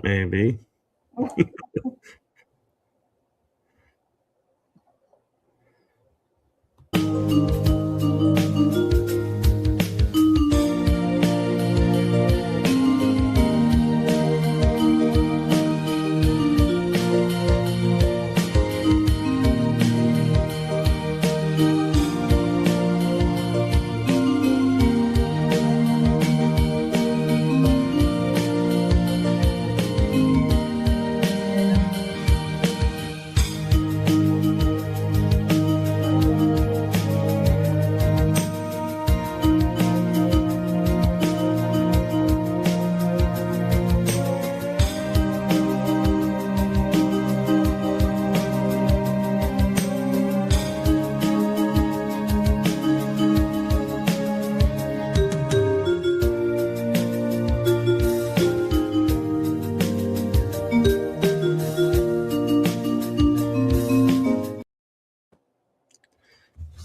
Maybe.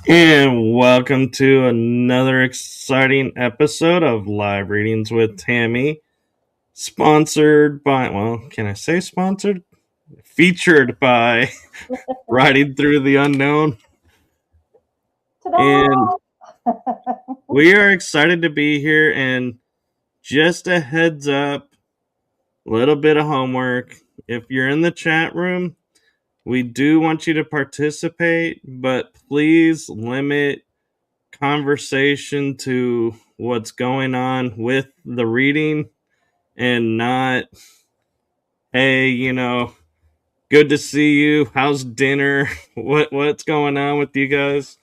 And welcome to another exciting episode of Live Readings with Tammy. Sponsored by, well, can I say sponsored? Featured by Riding Through the Unknown. And we are excited to be here. And just a heads up, a little bit of homework. If you're in the chat room, we do want you to participate, but please limit conversation to what's going on with the reading and not, hey, good to see you, how's dinner, what's going on with you guys.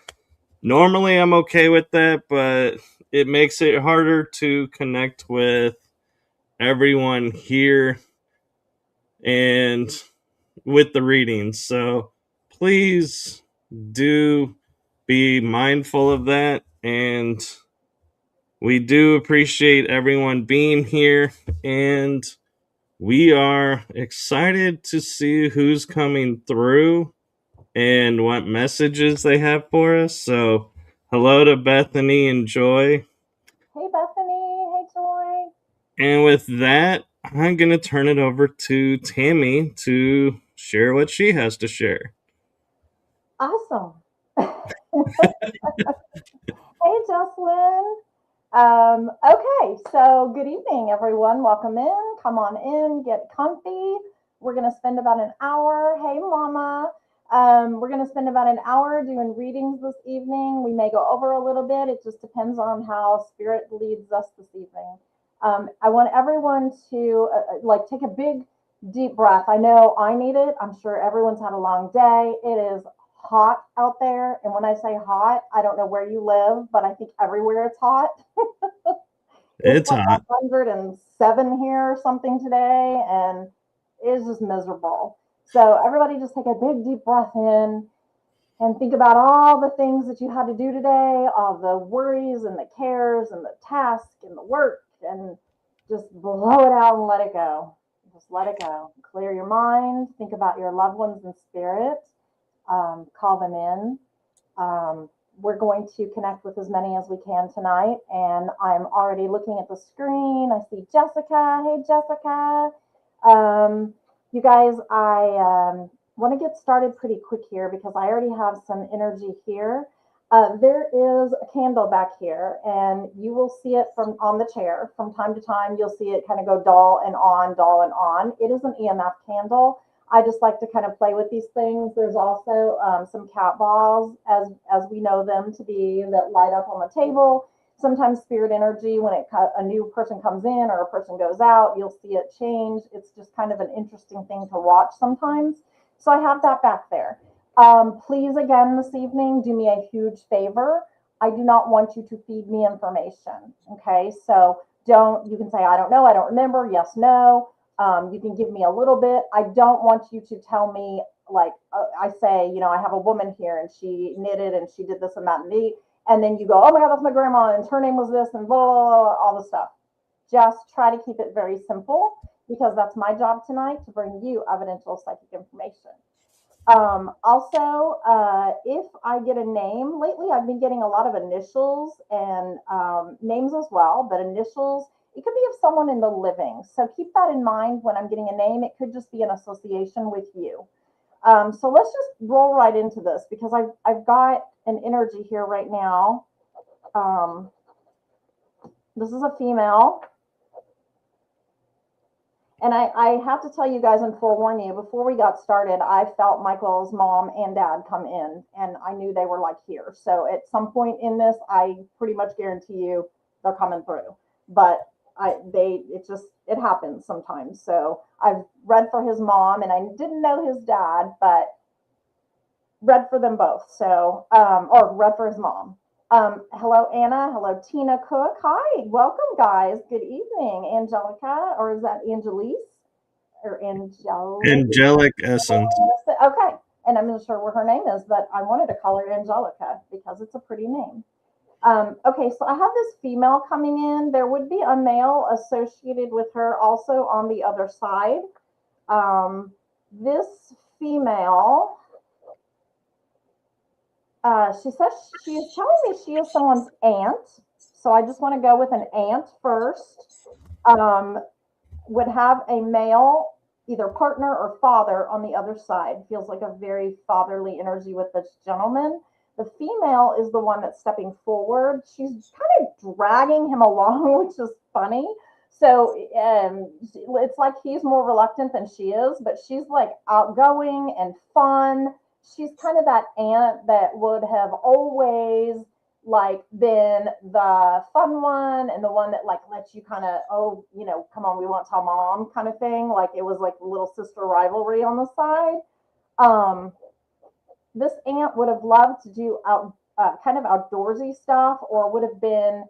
Normally I'm okay with that, but it makes it harder to connect with everyone here and with the readings. So please do be mindful of that, and we do appreciate everyone being here, and we are excited to see who's coming through and what messages they have for us. So, hello to Bethany and Joy. Hey, Bethany. Hey, Joy. And with that, I'm going to turn it over to Tammy to share what she has to share. Awesome. Hey, Jocelyn. Okay, so good evening, everyone. Welcome in. Come on in, get comfy. We're going to spend about an hour. Hey, Mama. We're going to spend about an hour doing readings this evening. We may go over a little bit. It just depends on how Spirit leads us this evening. I want everyone to take a big, deep breath. I know I need it. I'm sure everyone's had a long day. It is hot out there. And when I say hot, I don't know where you live, but I think everywhere it's hot. It's like hot. 107 here or something today, and it's just miserable. So everybody just take a big deep breath in and think about all the things that you had to do today, all the worries and the cares and the tasks and the work, and just blow it out and let it go. Just let it go. Clear your mind. Think about your loved ones in spirit. Call them in. We're going to connect with as many as we can tonight. And I'm already looking at the screen. I see Jessica. Hey, Jessica. You guys, I want to get started pretty quick here because I already have some energy here. There is a candle back here, and you will see it from on the chair. From time to time, you'll see it kind of go dull and on, dull and on. It is an EMF candle. I just like to kind of play with these things. There's also some cat balls, as we know them to be, that light up on the table. Sometimes spirit energy, when a new person comes in or a person goes out, you'll see it change. It's just kind of an interesting thing to watch sometimes. So I have that back there. Please, again, this evening, do me a huge favor. I do not want you to feed me information. Okay, so you can say, I don't know, I don't remember, yes, no. You can give me a little bit. I don't want you to tell me, I say, I have a woman here and she knitted and she did this and that and then you go, oh my God, that's my grandma and her name was this and blah, blah, blah, all the stuff. Just try to keep it very simple because that's my job tonight to bring you evidential psychic information. Also, if I get a name, lately I've been getting a lot of initials and names as well, but initials, It could be of someone in the living. So keep that in mind when I'm getting a name. It could just be an association with you. So let's just roll right into this because I've got an energy here right now. This is a female. And I have to tell you guys and forewarn you, before we got started, I felt Michael's mom and dad come in, and I knew they were like here. So at some point in this, I pretty much guarantee you they're coming through. But it happens sometimes. So I've read for his mom, and I didn't know his dad, but read for them both. So, or read for his mom. Hello, Anna. Hello, Tina Cook. Hi, welcome, guys. Good evening, Angelica, or is that Angelise or Angelic essence. Okay, and I'm not sure what her name is, but I wanted to call her Angelica because it's a pretty name. Okay, so I have this female coming in. There would be a male associated with her also on the other side. This female. She says she is telling me she is someone's aunt. So I just want to go with an aunt first. Would have a male, either partner or father on the other side. Feels like a very fatherly energy with this gentleman. The female is the one that's stepping forward. She's kind of dragging him along, which is funny. So it's like he's more reluctant than she is, but she's like outgoing and fun. She's kind of that aunt that would have always like been the fun one and the one that like lets you kind of, oh, you know, come on, we want to tell mom kind of thing. Like it was like a little sister rivalry on the side. This aunt would have loved to do kind of outdoorsy stuff, or would have been,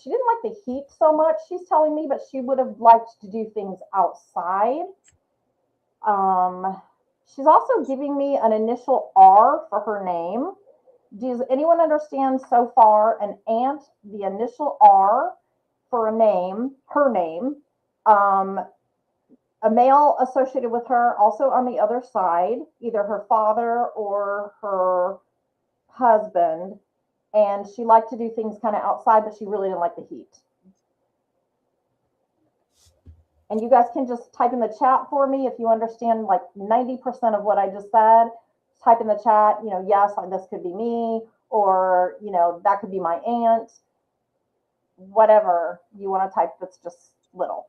she didn't like the heat so much, she's telling me, but she would have liked to do things outside. She's also giving me an initial R for her name. Does anyone understand so far an aunt, the initial R for a name, her name, a male associated with her also on the other side, either her father or her husband, and she liked to do things kind of outside, but she really didn't like the heat. And you guys can just type in the chat for me if you understand like 90% of what I just said. Type in the chat, you know, yes, this could be me, or, you know, that could be my aunt. Whatever you want to type that's just little.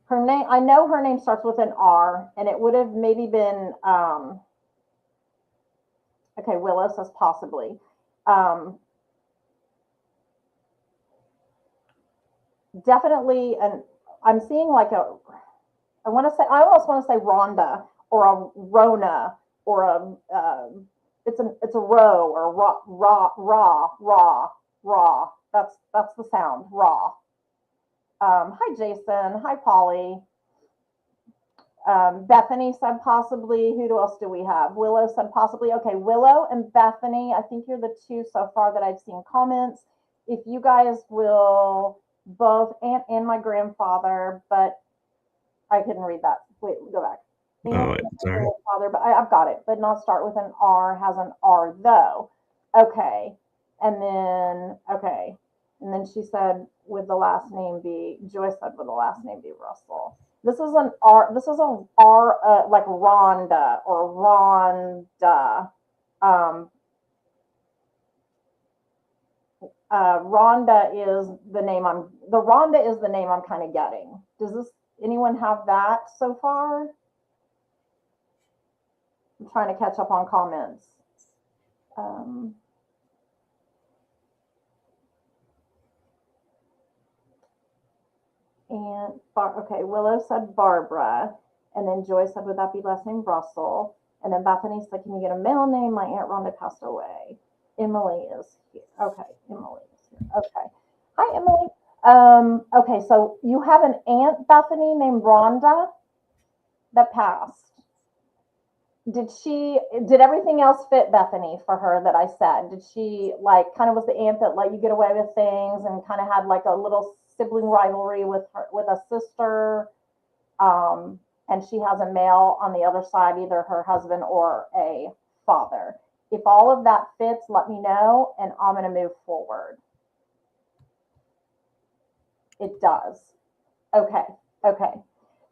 Her name, I know her name starts with an R, and it would have maybe been, okay, Willis, as possibly. Definitely, and I'm seeing like I almost want to say Rhonda or a Rona or it's a row or raw. That's the sound, raw. Hi, Jason. Hi, Polly. Bethany said possibly. Who else do we have? Willow said possibly. Okay, Willow and Bethany. I think you're the two so far that I've seen comments. If you guys will both aunt and my grandfather, but I couldn't read that. Wait, go back. Oh, sorry. Father, but I've got it. But not start with an R. Has an R though. Okay, and then she said, would the last name be? Joyce said, would the last name be Russell? This is an R. This is an R, like Rhonda or Rhonda. Rhonda is the name I'm kind of getting. Does anyone have that so far? I'm trying to catch up on comments. And okay, Willow said Barbara, and then Joyce said, would that be last name Russell? And then Bethany said, can you get a middle name? My Aunt Rhonda passed away. Emily is here. Okay, Emily is here. Okay. Hi, Emily. Okay, so you have an Aunt Bethany named Rhonda that passed. Did everything else fit, Bethany, for her that I said? Did she like kind of was the aunt that let you get away with things and kind of had like a little sibling rivalry with a sister? And she has a male on the other side, either her husband or a father. If all of that fits, let me know, and I'm going to move forward. It does. Okay. Okay.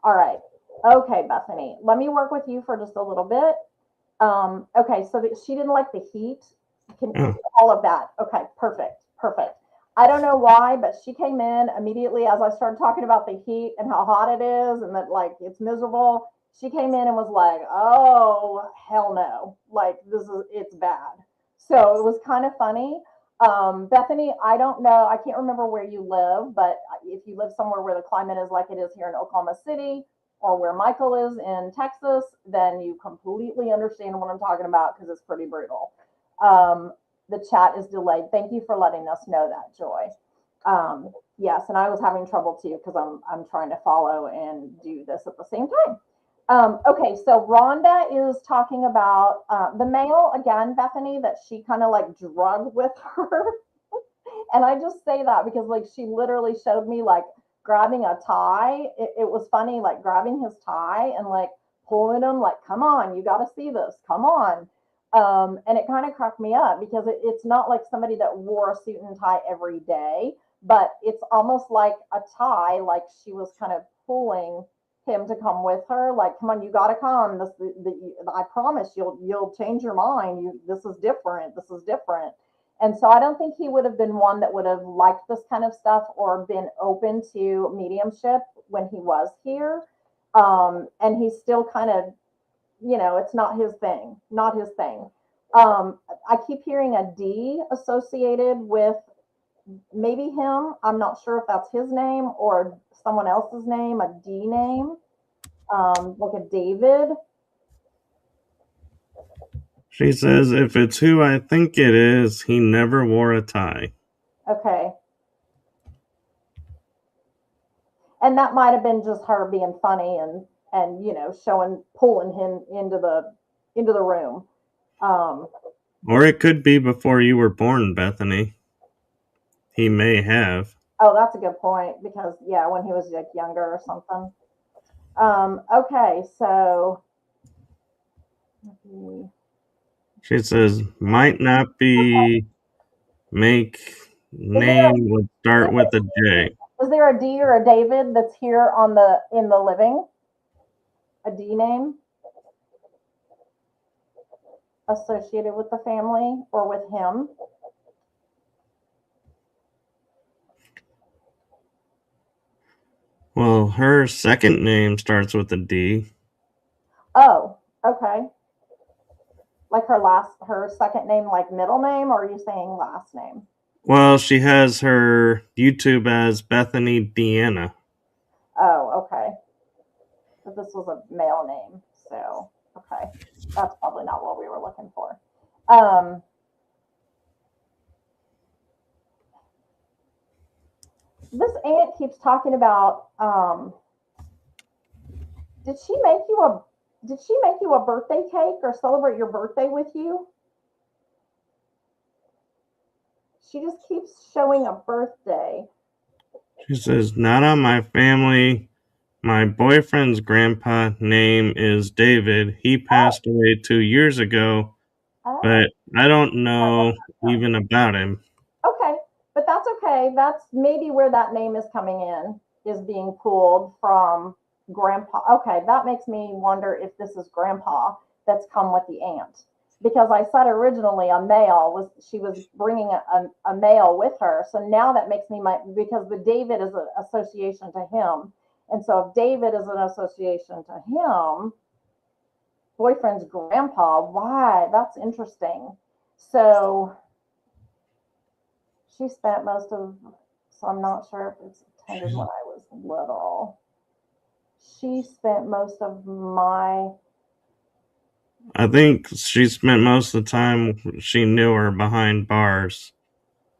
All right. Okay, Bethany, let me work with you for just a little bit. Okay, so she didn't like the heat. All of that. Okay, perfect. Perfect. I don't know why, but she came in immediately as I started talking about the heat and how hot it is and that like it's miserable. She came in and was like, "Oh, hell no. Like it's bad." So it was kind of funny. Bethany, I don't know. I can't remember where you live, but if you live somewhere where the climate is like it is here in Oklahoma City or where Michael is in Texas, then you completely understand what I'm talking about because it's pretty brutal. The chat is delayed. Thank you for letting us know that, Joy. Yes, and I was having trouble too because I'm trying to follow and do this at the same time. Okay, so Rhonda is talking about the mail again, Bethany, that she kind of like drug with her. And I just say that because like she literally showed me like grabbing a tie. It was funny, like grabbing his tie and like pulling him, like, come on, you got to see this, come on. And it kind of cracked me up because it's not like somebody that wore a suit and tie every day, but it's almost like a tie, like she was kind of pulling him to come with her, like, come on, you gotta come. I promise you'll change your mind. This is different. This is different. And so I don't think he would have been one that would have liked this kind of stuff or been open to mediumship when he was here. And he's still kind of, it's not his thing, not his thing. I keep hearing a D associated with maybe him. I'm not sure if that's his name or someone else's name, a D name, like a David. She says, if it's who I think it is, he never wore a tie. Okay. And that might have been just her being funny and pulling him into the room. Or it could be before you were born, Bethany. He may have. Oh, that's a good point because when he was like younger or something. Okay, so She says, might not be make name would start with a J. Is there a D or a David that's here in the living? A D name associated with the family or with him? Well, her second name starts with a D. Oh, okay. Like her second name, like middle name, or are you saying last name? Well, she has her YouTube as Bethany Deanna. Oh, okay. But this was a male name, so okay. That's probably not what we were looking for. This aunt keeps talking about did she make you a birthday cake or celebrate your birthday with you? She just keeps showing a birthday. She says, not on my family. My boyfriend's grandpa name is David. He passed away 2 years ago, but I don't know even about him. Okay, but that's okay. That's maybe where that name is coming in, is being pulled from grandpa. Okay, that makes me wonder if this is grandpa that's come with the aunt. Because I said originally a male she was bringing a male with her. So now that makes me because the David is an association to him. And so if David is an association to him, boyfriend's grandpa, why? That's interesting. So she spent so I'm not sure if it's attended when I was little. She spent most of I think she spent most of the time she knew her behind bars.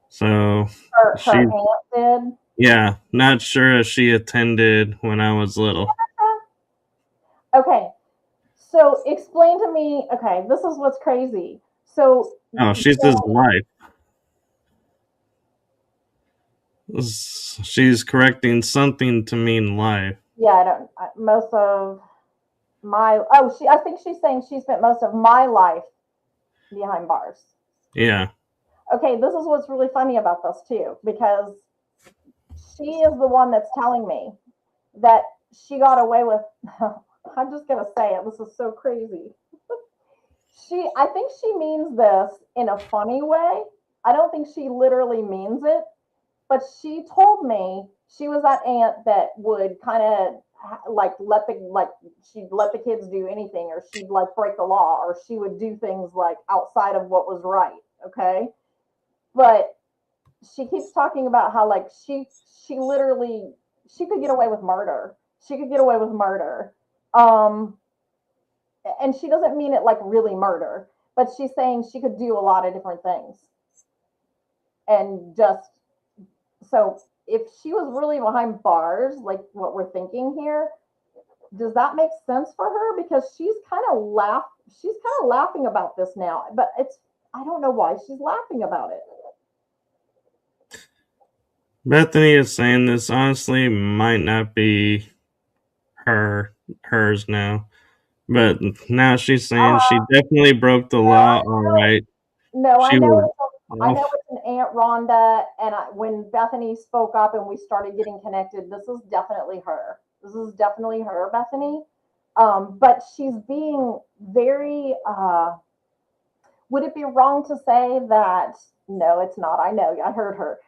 So her aunt did. Yeah, not sure if she attended when I was little. Okay, so explain to me. Okay, this is what's crazy. So she's his wife. She's correcting something to mean life. Yeah, I don't. Most of my. I think she's saying she spent most of my life behind bars. Yeah. Okay, this is what's really funny about this too, because she is the one that's telling me that she got away with. I'm just gonna say it. This is so crazy. I think she means this in a funny way. I don't think she literally means it, but she told me she was that aunt that would kind of like she'd let the kids do anything, or she'd like break the law, or she would do things like outside of what was right. Okay, but she keeps talking about how like she literally she could get away with murder. She could get away with murder. Um, and she doesn't mean it like really murder, but she's saying she could do a lot of different things. And just so if she was really behind bars, like what we're thinking here, does that make sense for her? Because she's kind of laughing about this now, but I don't know why she's laughing about it. Bethany is saying this honestly might not be hers now. But now she's saying she definitely broke the law. All right. No, She was I know off. it's an Aunt Rhonda, and when Bethany spoke up and we started getting connected, this is definitely her. This is definitely her, Bethany. But she's being very. Would it be wrong to say that? No, it's not. I know. I heard her.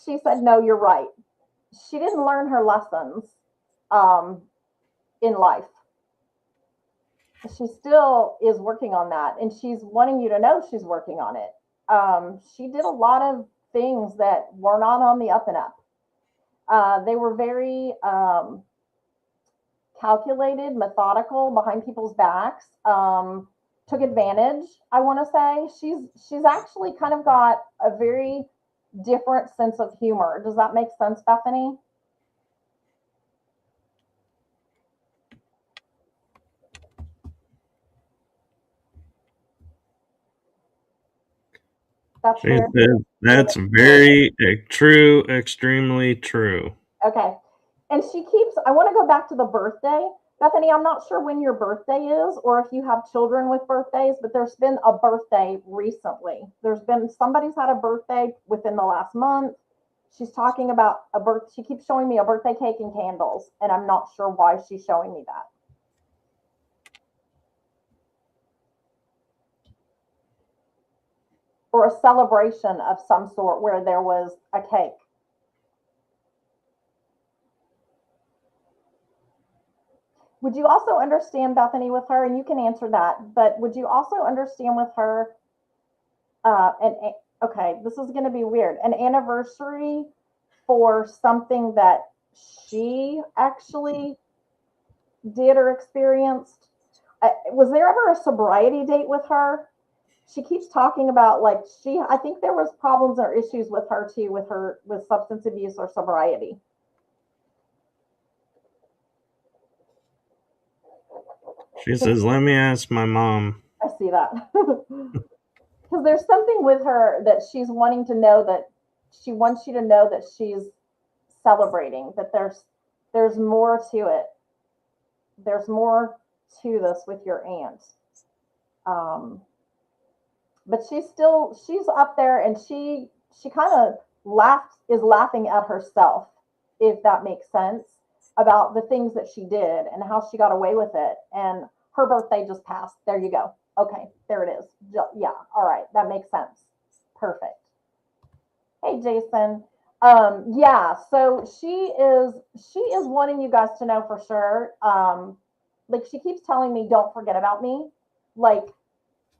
She said, "No, you're right. She didn't learn her lessons um, in life. She still is working on that, and she's wanting you to know she's working on it. She did a lot of things that were not on the up and up. They were very calculated, methodical, behind people's backs. Took advantage. I want to say she's actually kind of got a very different sense of humor. Does that make sense, Bethany? That's She very said that's very true, extremely true. okay. And she keeps, I want to go back to the birthday. Bethany, I'm not sure when your birthday is or if you have children with birthdays, but there's been a birthday recently. There's been somebody's had a birthday within the last month. She's talking about she keeps showing me a birthday cake and candles, and I'm not sure why she's showing me that. Or a celebration of some sort where there was a cake. Would you also understand, Bethany, with her, and you can answer that, but would you also understand with her, and okay, this is going to be weird, an anniversary for something that she actually did or experienced? Was there ever a sobriety date with her? She keeps talking about like I think there was problems or issues with her too, with substance abuse or sobriety. She says, "Let me ask my mom." I see that. Because there's something with her that she's wanting to know, that she wants you to know that she's celebrating, that there's more to it. There's more to this with your aunt. Um, but she's up there, and she kind of is laughing at herself, if that makes sense, about the things that she did and how she got away with it. And her birthday just passed. There you go. Okay, there it is. Yeah, all right, that makes sense. Perfect. Hey, Jason. Yeah, so she is wanting you guys to know for sure. Like she keeps telling me, don't forget about me. Like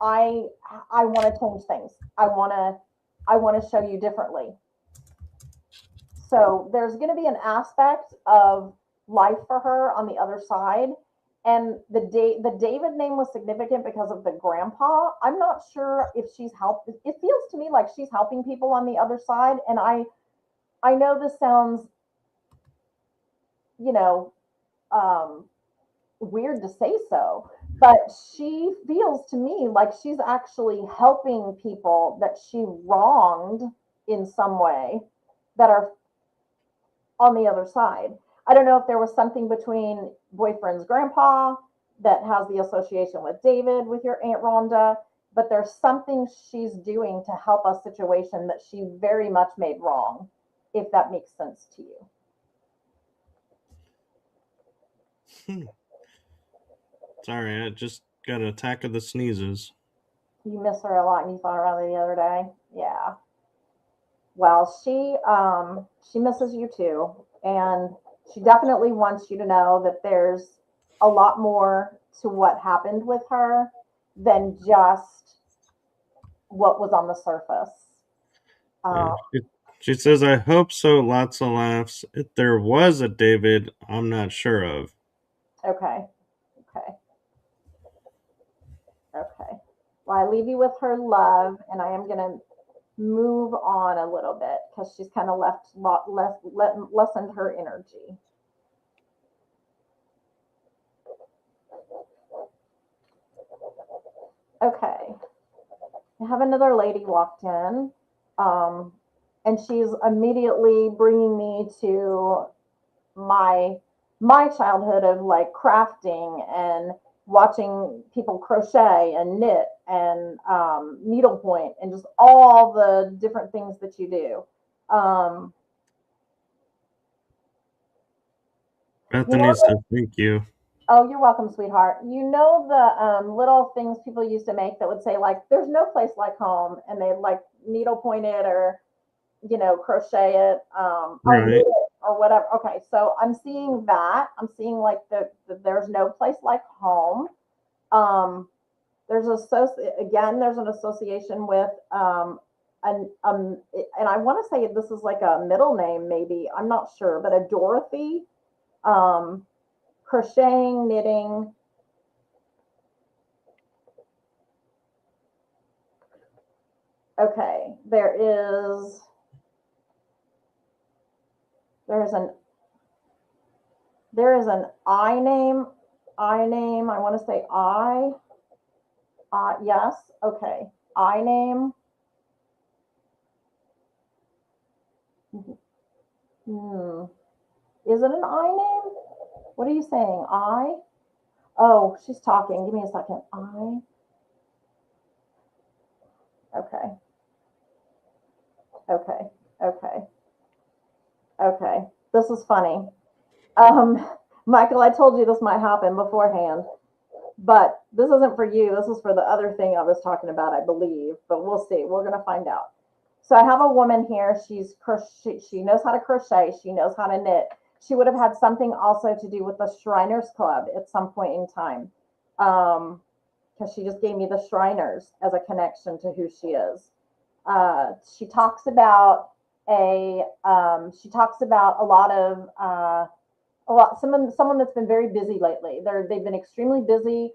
I I want to change things. I want to show you differently. So there's going to be an aspect of life for her on the other side. And the David name was significant because of the grandpa. I'm not sure if she's helped. It feels to me like she's helping people on the other side. And I know this sounds, you know, um, weird to say so, but she feels to me like she's actually helping people that she wronged in some way that are on the other side. I don't know if there was something between boyfriend's grandpa that has the association with David with your Aunt Rhonda. but there's something she's doing to help a situation that she very much made wrong, if that makes sense to you. Sorry, I just got an attack of the sneezes. You miss her a lot and you saw her around the other day. Yeah. Well, she misses you too, and she definitely wants you to know that there's a lot more to what happened with her than just what was on the surface. Yeah, Um, she says, I hope so, lots of laughs. If there was a David, I'm not sure of. okay, okay, okay. Well, I leave you with her love, and I am gonna move on a little bit because she's kind of lessened her energy. Okay. I have another lady walked in, um, and she's immediately bringing me to my my childhood of like crafting and watching people crochet and knit and needlepoint and just all the different things that you do. Um, you Bethany know, says, thank you. oh, you're welcome, sweetheart. You know the little things people used to make that would say like, "There's no place like home," and they like needlepoint it or crochet it, or knit Right. it or whatever. Okay, so I'm seeing that. I'm seeing like the there's no place like home. Um, there's an association with and I want to say this is like a middle name, maybe I'm not sure, but a Dorothy, um, crocheting, knitting. Okay, there's an there is an I name. I want to say I. Yes. Okay. I name. Hmm. Is it an I name? What are you saying? I? Oh, she's talking. Give me a second. I. Okay. Okay. Okay. Okay. This is funny. Um, Michael, I told you this might happen beforehand, but this isn't for you. This is for the other thing I was talking about, I believe. But we'll see. We're gonna find out. So I have a woman here. She knows how to crochet. She knows how to knit. She would have had something also to do with the Shriners Club at some point in time, because she just gave me the Shriners as a connection to who she is. She talks about she talks about a lot someone that's been very busy lately. They've been extremely busy.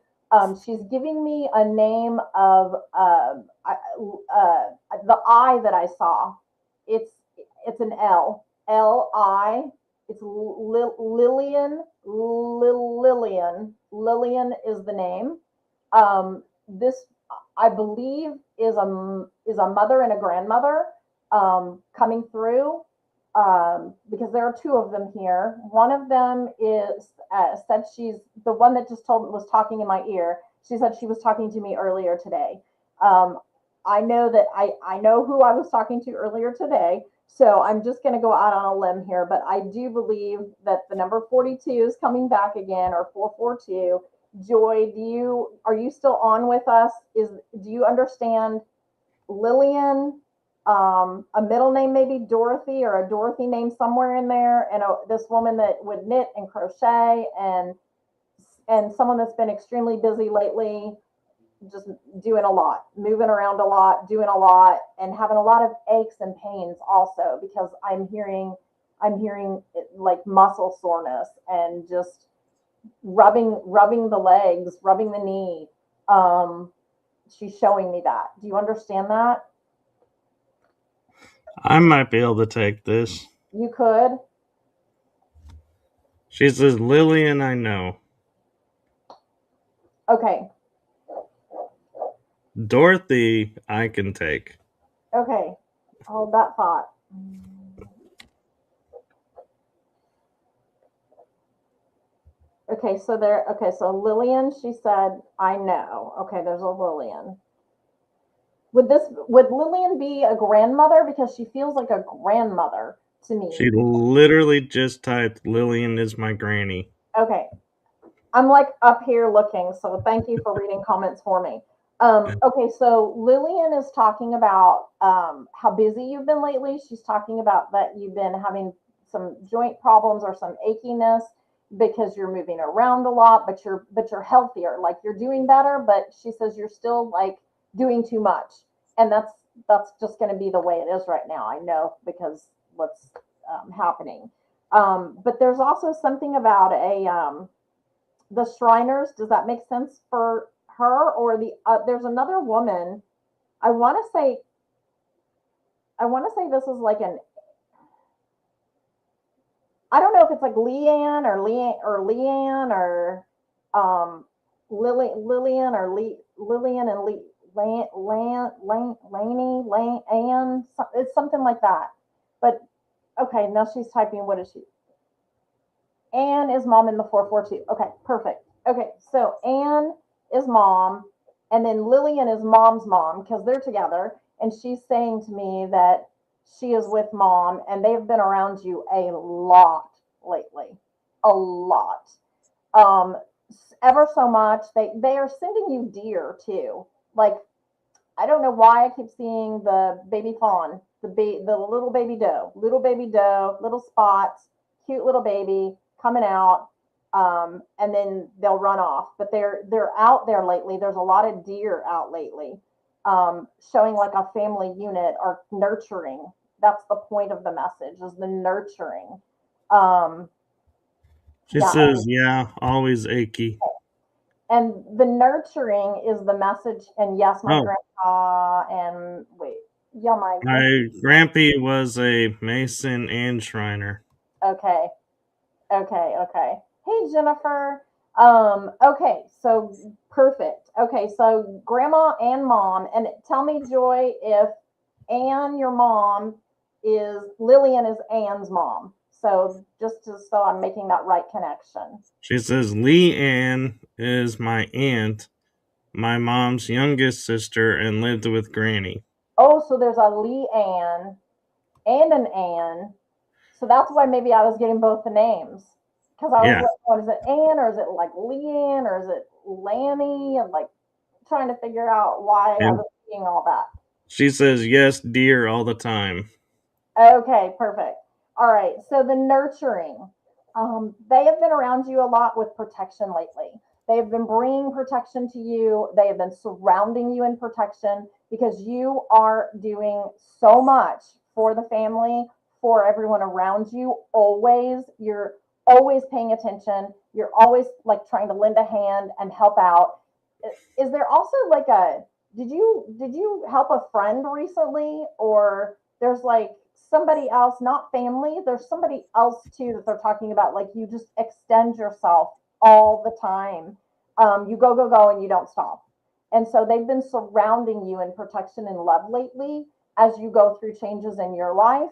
She's giving me a name of the I that I saw. It's an Li. It's Lillian. Lillian is the name. This I believe is a mother and a grandmother coming through, because there are two of them here. One of them is said she's the one that just told was talking in my ear. She said she was talking to me earlier today. Um, I know that I know who I was talking to earlier today, so I'm just going to go out on a limb here. But I do believe that the number 42 is coming back again, or 442. Joy, are you still on with us? Do you understand Lillian, a middle name maybe Dorothy, or a Dorothy name somewhere in there, and this woman that would knit and crochet, and someone that's been extremely busy lately, just doing a lot, moving around a lot, doing a lot, and having a lot of aches and pains also, because I'm hearing like muscle soreness and just rubbing the legs, rubbing the knee. Um, she's showing me that. Do you understand that? I might be able to take this. You could. She says, Lillian, I know. Okay. Dorothy, I can take. Okay. Hold that thought. Okay, so Lillian, she said, I know. Okay, there's a Lillian. Would Lillian be a grandmother? Because she feels like a grandmother to me. She literally just typed, Lillian is my granny. Okay. I'm like up here looking, so thank you for reading comments for me. Okay, so Lillian is talking about how busy you've been lately. She's talking about that you've been having some joint problems or some achiness because you're moving around a lot, but you're healthier. Like you're doing better, but she says you're still like doing too much, and that's just going to be the way it is right now. I know because what's happening. But there's also something about the Shriners. Does that make sense for her or there's another woman? I want to say this is like an, I don't know if it's like Leanne or Lillian or Lillian and Anne. It's something like that. But okay, now she's typing. What is she? Anne is mom in the 442. Okay, perfect. Okay, so Anne is mom, and then Lillian is mom's mom because they're together. And she's saying to me that she is with mom, and they've been around you a lot lately, a lot, um, ever so much. They are sending you deer too. Like I don't know why I keep seeing the baby fawn, the little baby doe, little spots, cute little baby coming out, and then they'll run off. But they're out there lately. There's a lot of deer out lately, showing like a family unit or nurturing. That's the point of the message is the nurturing. Um, She yeah, says, yeah, always achy. and the nurturing is the message. And yes, my Oh, grandpa and wait, yeah, my my grampy was a Mason and Shriner. okay, okay. Hey, Jennifer. Okay, so perfect. Okay, so grandma and mom, and tell me, Joy, if Anne, your mom, is Lillian is Anne's mom. So so I'm making that right connection. She says, Lee Ann is my aunt, my mom's youngest sister, and lived with Granny. Oh, so there's a Lee Anne and an Anne. So that's why maybe I was getting both the names. Because I was Yeah. like, what is it, Anne, or is it like Leanne, or is it Lanny? And like trying to figure out why I And was seeing all that. she says, yes, dear, all the time. Okay, perfect. All right. So the nurturing, they have been around you a lot with protection lately. They have been bringing protection to you. They have been surrounding you in protection because you are doing so much for the family, for everyone around you. Always, you're always paying attention. You're always like trying to lend a hand and help out. Is there also like did you help a friend recently, or there's like somebody else, not family, there's somebody else too that they're talking about, like you just extend yourself all the time. You go and you don't stop. And so they've been surrounding you in protection and love lately as you go through changes in your life.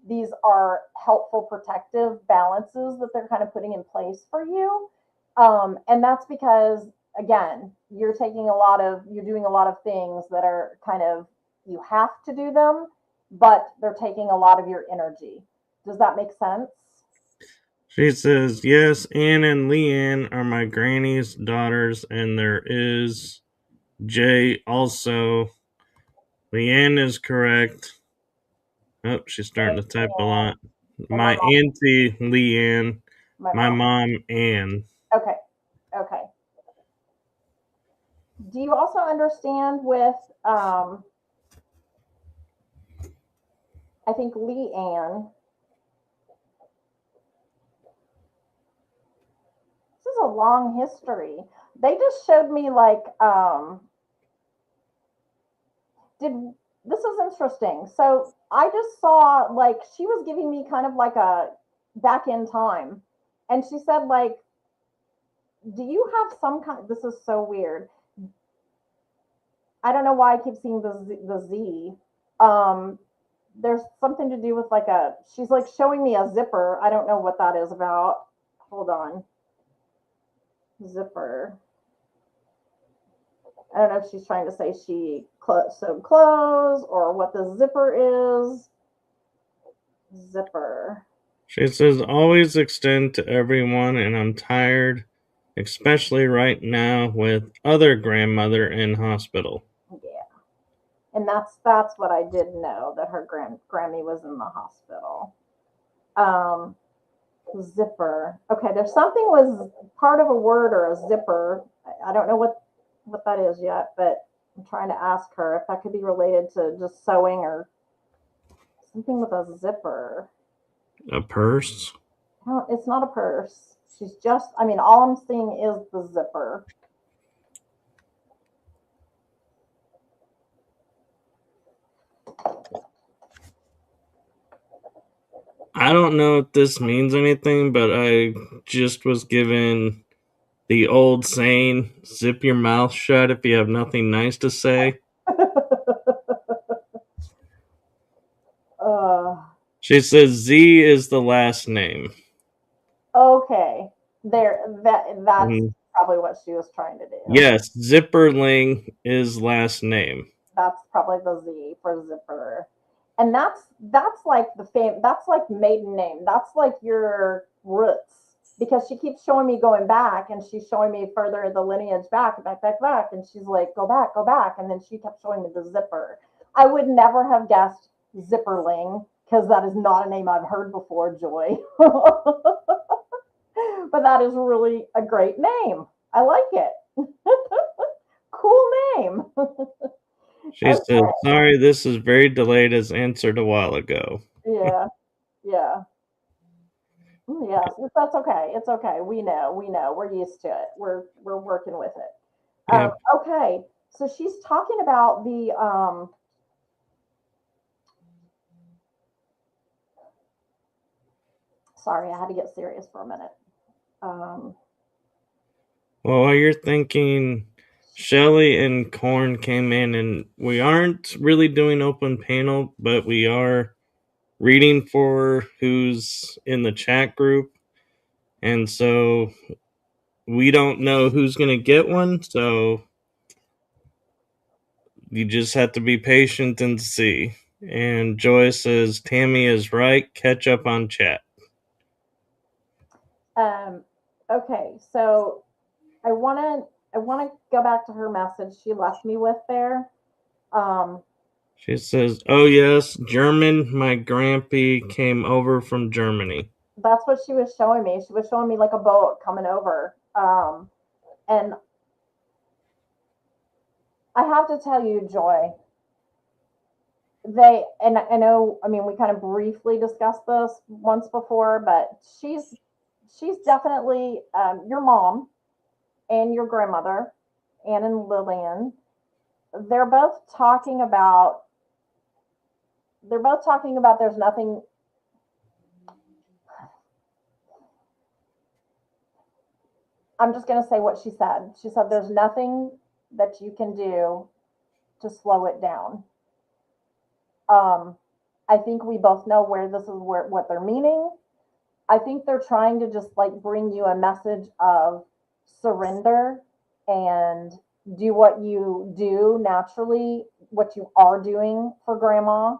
These are helpful protective balances that they're kind of putting in place for you. And that's because again, you're doing a lot of things that are kind of, you have to do them, but they're taking a lot of your energy. Does that make sense? She says, yes, Ann and Leanne are my granny's daughters, and there is Jay also. Leanne is correct. Oh, she's starting to type a lot. And my My mom, auntie Leanne, my my mom. mom Ann. Okay, okay. Do you also understand with, I think Lee Ann, this is a long history. They just showed me like, did this is interesting. So I just saw like she was giving me kind of like a back in time. And she said, like, do you have some kind, this is so weird. I don't know why I keep seeing the Z. Um, there's something to do with like she's like showing me a zipper. I don't know what that is about. Hold on. Zipper. I don't know if she's trying to say she sewed clothes or what the zipper is. Zipper. She says, always extend to everyone, and I'm tired, especially right now with other grandmother in hospital. Yeah. And that's what I did know, that her Grammy was in the hospital. Um, Zipper. Okay, there's something was part of a word or a zipper. I don't know what that is yet, but I'm trying to ask her if that could be related to just sewing or something with a zipper. A purse? No, it's not a purse. She's just, I mean, all I'm seeing is the zipper. I don't know if this means anything, but I just was given the old saying, zip your mouth shut if you have nothing nice to say. uh, She says Z is the last name. okay. That's Mhm. probably what she was trying to do. Yes, Zipperling is last name. That's probably the Z for zipper. And that's like that's like maiden name. That's like your roots. Because she keeps showing me going back and she's showing me further the lineage back, and she's like, go back. And then she kept showing me the zipper. I would never have guessed Zipperling because that is not a name I've heard before, Joy. But that is really a great name. I like it. Cool name. She says, sorry, this is very delayed as answered a while ago. Yeah, yeah. Yes, that's okay. It's okay. We know. We're used to it. We're working with it. Yep. Okay, so she's talking about the sorry, I had to get serious for a minute. Um, Well, while you're thinking, Shelly and Korn came in, and we aren't really doing open panel, but we are reading for who's in the chat group. And so we don't know who's going to get one. So you just have to be patient and see. And Joy says, Tammy is right. Catch up on chat. um, okay, so I wanna go back to her message she left me with there. Um, She says, oh, yes, German. My grampy came over from Germany. that's what she was showing me. She was showing me like a boat coming over. And I have to tell you, Joy, and I know, I mean, we kind of briefly discussed this once before, but she's definitely your mom and your grandmother, Anne and Lillian. They're both talking about there's nothing. I'm just going to say what she said. She said there's nothing that you can do to slow it down. Um, I think we both know where this is what they're meaning. I think they're trying to just like bring you a message of surrender and do what you do naturally, what you are doing for grandma,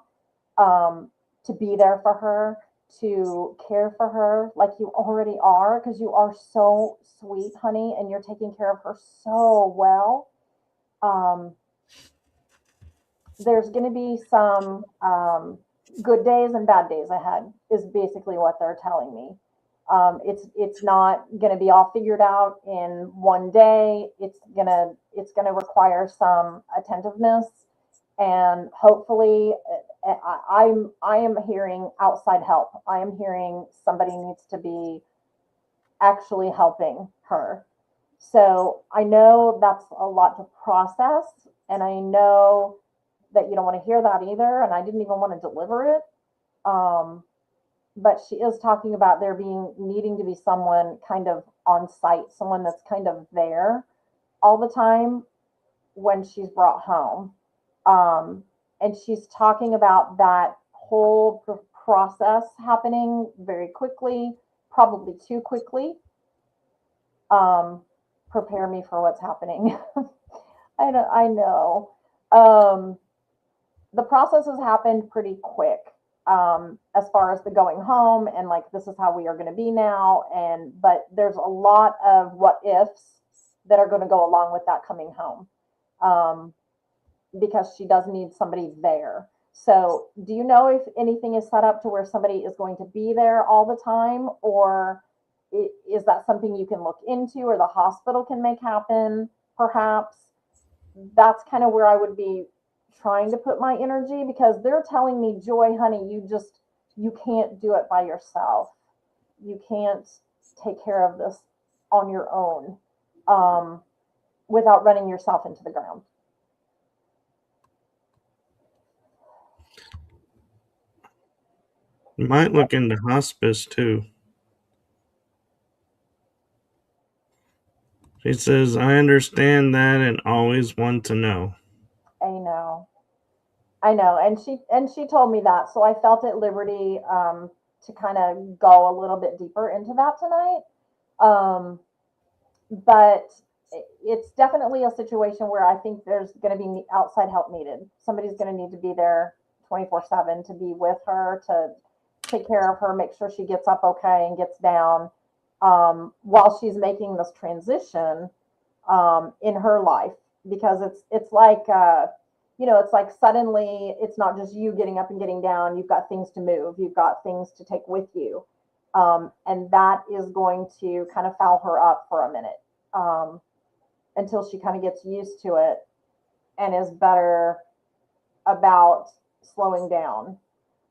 to be there for her, to care for her like you already are, because you are so sweet, honey, and you're taking care of her so well. Um, there's going to be some good days and bad days ahead is basically what they're telling me. It's not going to be all figured out in one day. It's gonna require some attentiveness, and hopefully, I am hearing outside help. I am hearing somebody needs to be actually helping her. So I know that's a lot to process, and I know that you don't want to hear that either, and I didn't even want to deliver it. Um, but she is talking about there being needing to be someone kind of on site, someone that's kind of there all the time when she's brought home. Um, and she's talking about that whole process happening very quickly, probably too quickly. Um, Prepare me for what's happening. I know. Um, the process has happened pretty quick, as far as the going home and like this is how we are going to be now. And but there's a lot of what ifs that are going to go along with that coming home, um, because she does need somebody there. So, do you know if anything is set up to where somebody is going to be there all the time, or is that something you can look into, or the hospital can make happen? Perhaps that's kind of where I would be trying to put my energy, because they're telling me, Joy, honey, you can't do it by yourself. You can't take care of this on your own, um, without running yourself into the ground. You might look into hospice too. She says, I understand that and always want to know. I know. I know, and she told me that, so I felt at liberty, to kind of go a little bit deeper into that tonight. Um, but it's definitely a situation where I think there's going to be outside help needed. Somebody's going to need to be there 24/7 to be with her, to take care of her, make sure she gets up okay and gets down, while she's making this transition, in her life, because it's like, it's like suddenly it's not just you getting up and getting down. You've got things to move. You've got things to take with you, and that is going to kind of foul her up for a minute, until she kind of gets used to it and is better about slowing down.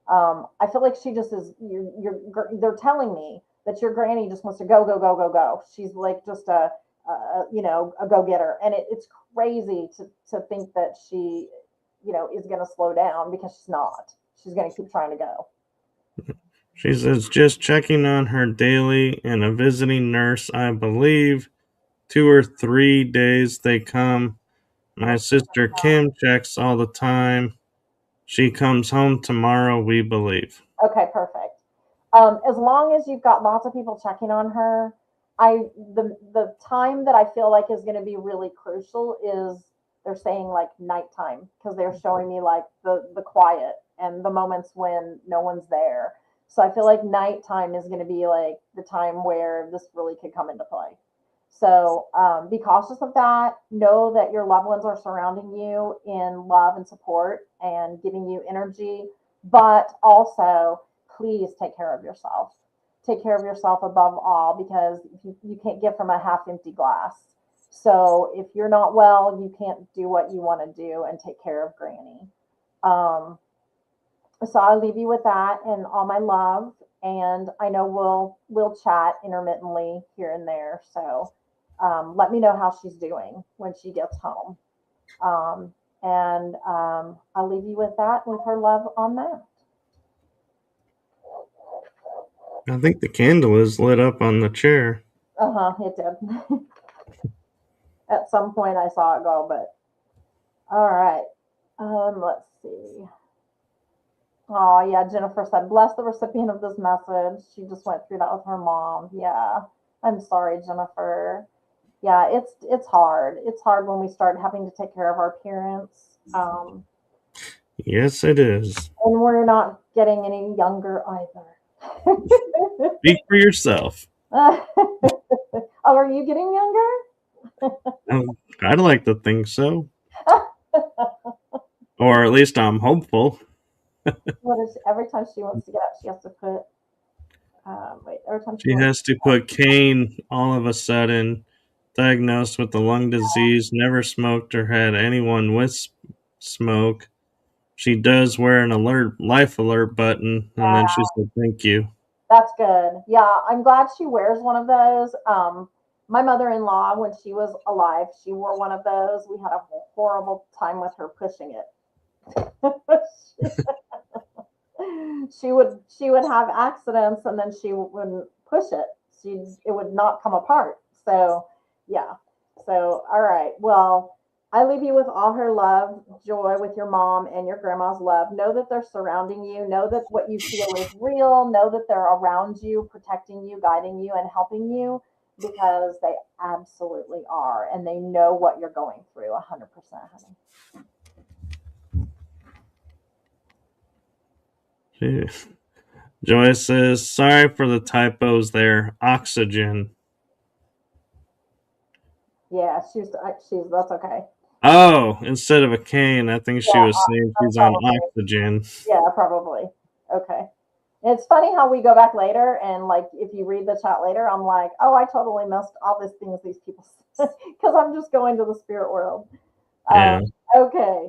I feel like she just is. They're telling me that your granny just wants to go, go, go, go, go. She's like just a go getter, and it's crazy to think that she, is going to slow down, because she's not. She's going to keep trying to go. She says, just checking on her daily and a visiting nurse, I believe. 2 or 3 days they come. My sister Kim checks all the time. She comes home tomorrow, we believe. Okay, perfect. As long as you've got lots of people checking on her, the time that I feel like is going to be really crucial is, they're saying like nighttime, because they're showing me like the quiet and the moments when no one's there. So I feel like nighttime is going to be like the time where this really could come into play. So, be cautious of that. Know that your loved ones are surrounding you in love and support and giving you energy, but also please take care of yourself. Take care of yourself above all, because you can't give from a half empty glass. So if you're not well, you can't do what you want to do and take care of Granny. Um, so I'll leave you with that and all my love. And I know we'll chat intermittently here and there. So, let me know how she's doing when she gets home. And I'll leave you with that, with her love on that. I think the candle is lit up on the chair. Uh huh. It did. At some point, I saw it go, but all right. Let's see. Oh yeah, Jennifer said, "Bless the recipient of this message. She just went through that with her mom." Yeah, I'm sorry, Jennifer. Yeah, it's hard. It's hard when we start having to take care of our parents, Yes, it is. and we're not getting any younger either. Speak for yourself. Oh, are you getting younger? I'd like to think so. Or at least I'm hopeful. What is every time she wants to get up, she has to put. Wait, every time she She wants. has to put cane all of a sudden, diagnosed with the lung disease, never smoked or had anyone with smoke. She does wear an life alert button, and then she said, thank you. That's good. Yeah, I'm glad she wears one of those. My mother-in-law, when she was alive, she wore one of those. We had a horrible time with her pushing it. She would have accidents, and then she wouldn't push it. It would not come apart. So yeah. So all right. Well, I leave you with all her love, Joy, with your mom and your grandma's love. Know that they're surrounding you. Know that what you feel is real. Know that they're around you, protecting you, guiding you, and helping you. because they absolutely are, and they know what you're going through 100%, honey. Joyce says, sorry for the typos there. Oxygen. Yeah, she's that's okay. Oh, instead of a cane, I think she Yeah, was saying she's on probably. oxygen. Yeah, probably. Okay. It's funny how we go back later and like if you read the chat later, I'm like, oh, I totally missed all these things these people because I'm just going to the spirit world. Yeah. Okay.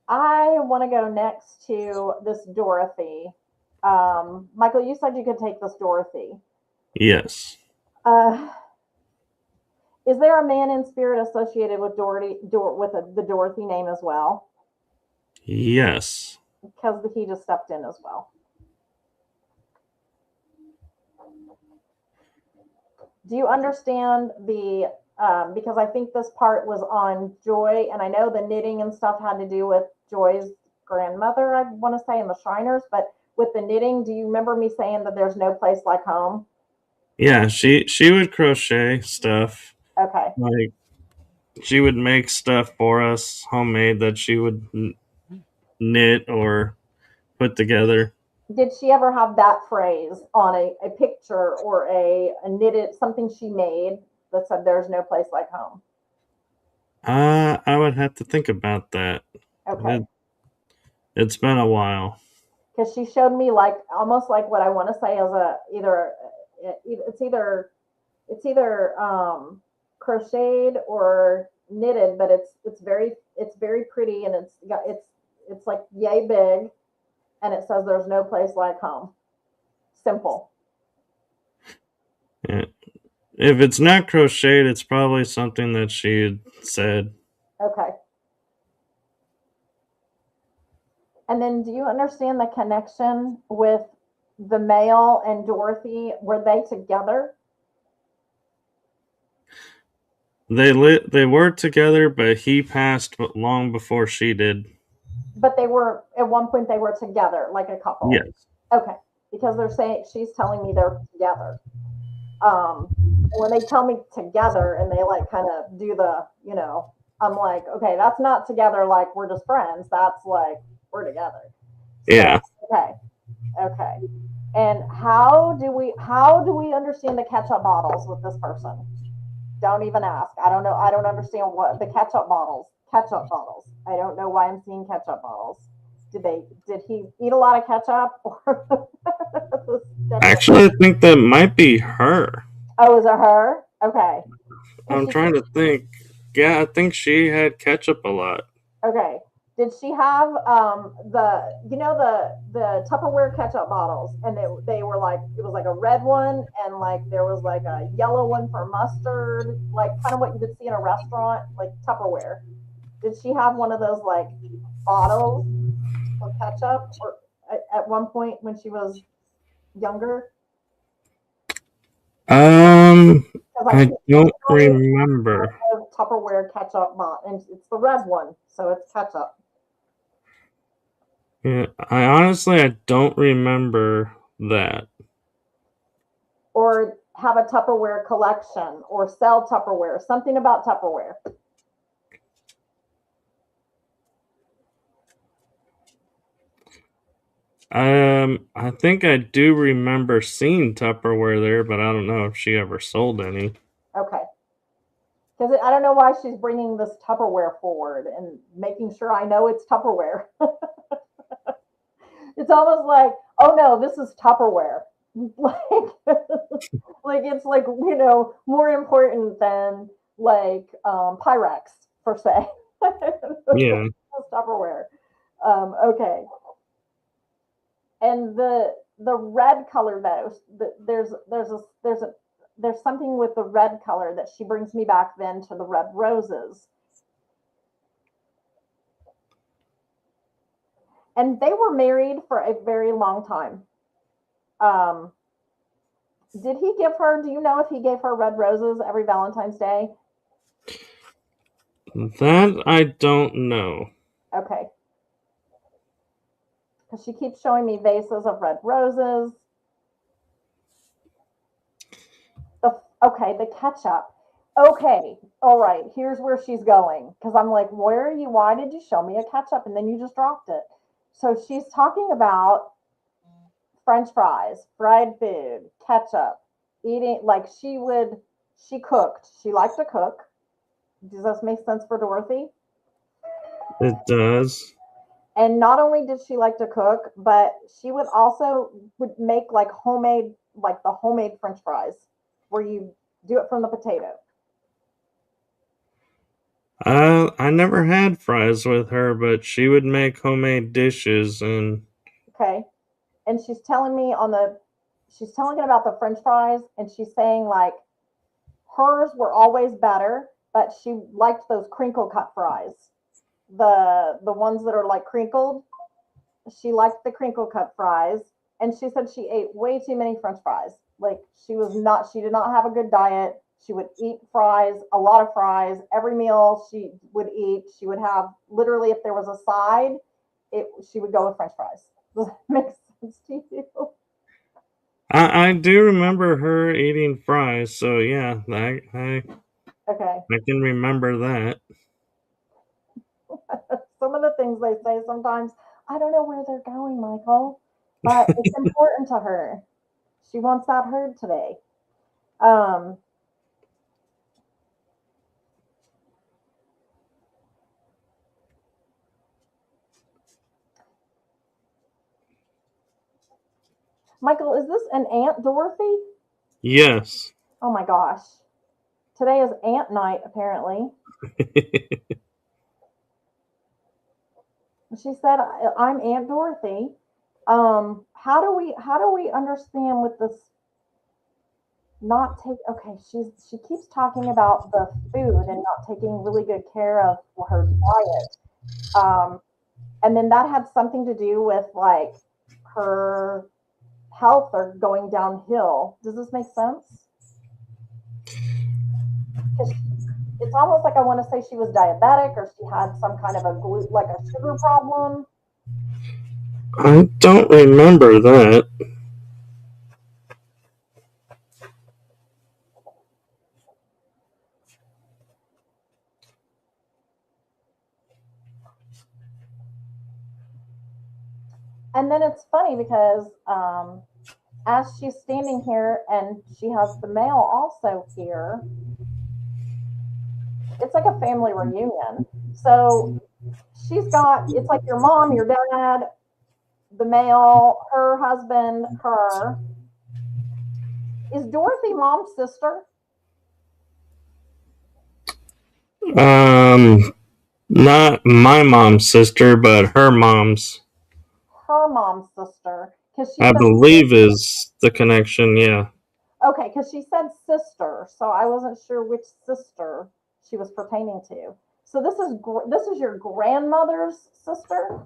I want to go next to this Dorothy. Michael, you said you could take this Dorothy. Yes. Uh, is there a man in spirit associated with the Dorothy name as well? Yes. Because he just stepped in as well. Do you understand the? Because I think this part was on Joy, and I know the knitting and stuff had to do with Joy's grandmother. I want to say in the Shriners, but with the knitting, do you remember me saying that there's no place like home? Yeah, she would crochet stuff. Okay. Like she would make stuff for us, homemade, that she would knit or put together. Did she ever have that phrase on a picture or a knitted something she made that said there's no place like home? I would have to think about that. Okay. It's been a while. Because she showed me like almost like what I want to say is a either it's either it's either crocheted or knitted, but it's very pretty and it's like yay big, and it says there's no place like home. Simple. Yeah. If it's not crocheted, it's probably something that she had said. Okay. And then do you understand the connection with the male and Dorothy? Were they together? They were together, but he passed long before she did. But they were at one point they were together, like a couple. Yes. Okay. Because they're saying she's telling me they're together. Um, when they tell me together and they like kind of do I'm like, okay, that's not together like we're just friends. That's like we're together. Yeah. So, okay. And how do we understand the ketchup bottles with this person? Don't even ask. I don't know. I don't understand what the ketchup bottles. Ketchup bottles. I don't know why I'm seeing ketchup bottles. Did he eat a lot of ketchup or Actually, I think that might be her. Oh, is it her? Okay. I'm She trying to think. Yeah, I think she had ketchup a lot. okay. Did she have the Tupperware ketchup bottles and they were like it was like a red one and like there was like a yellow one for mustard, like kind of what you would see in a restaurant, like Tupperware. Did she have one of those like bottles of ketchup or at one point when she was younger? Because I I keep don't showing remember. a Tupperware ketchup bottle, and it's the red one, so it's ketchup. Yeah, I don't remember that. Or have a Tupperware collection or sell Tupperware, something about Tupperware. I think I do remember seeing Tupperware there, but I don't know if she ever sold any. Okay. Because I don't know why she's bringing this Tupperware forward and making sure I know it's Tupperware. It's almost like, oh no, this is Tupperware. like, like it's like more important than like Pyrex per se. Yeah. Tupperware. Okay. And the red color though, there's something with the red color that she brings me back then to the red roses. And they were married for a very long time. Um, did he give her? Do you know if he gave her red roses every Valentine's Day? That I don't know. Okay, because she keeps showing me vases of red roses. Okay, the ketchup. Okay, all right, here's where she's going. Because I'm like, where are you? Why did you show me a ketchup? And then you just dropped it. So she's talking about French fries, fried food, ketchup, eating like she cooked. She liked to cook. Does this make sense for Dorothy? It does. And not only did she like to cook, but she would make like homemade, like the homemade French fries, where you do it from the potato. I never had fries with her, but she would make homemade dishes, and Okay, and she's telling it about the French fries, and she's saying like hers were always better, but she liked those crinkle cut fries, the ones that are like crinkled. She liked the crinkle cut fries, and she said she ate way too many French fries. Like she did not have a good diet. She would eat fries, a lot of fries, every meal she would eat. She would have literally, if there was a side, she would go with French fries. Does that make sense to you? I do remember her eating fries. So yeah, Okay. I can remember that. Some of the things they say sometimes, I don't know where they're going, Michael, but it's important to her. She wants that heard today. Um, Michael, is this an Aunt Dorothy? Yes. Oh my gosh. Today is Aunt night, apparently. She said, I'm Aunt Dorothy. How do we understand with this not take okay, she keeps talking about the food and not taking really good care of her diet. Um, and then that had something to do with like her health or going downhill. Does this make sense? 'Cause it's almost like I want to say she was diabetic or she had some kind of like a sugar problem. I don't remember that. And then it's funny because as she's standing here and she has the mail also here, it's like a family reunion. So it's like your mom, your dad, the mail, her husband, her. Is Dorothy mom's sister? Um, Not my mom's sister, but her mom's. Her mom's sister. Because she I said, believe is the connection. Yeah. okay, because she said sister. So I wasn't sure which sister she was pertaining to. So this is your grandmother's sister?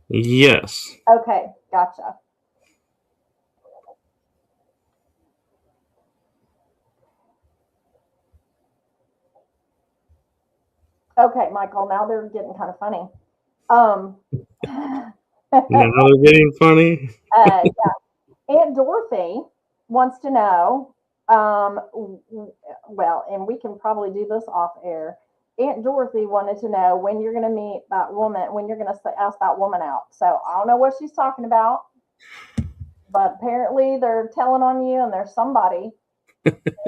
Yes. Okay, gotcha. Okay, Michael, now they're getting kind of funny. Um, Now they're getting funny. yeah. Aunt Dorothy wants to know, well, and we can probably do this off air. Aunt Dorothy wanted to know when you're going to meet that woman, when you're going to ask that woman out. So I don't know what she's talking about, but apparently they're telling on you, and there's somebody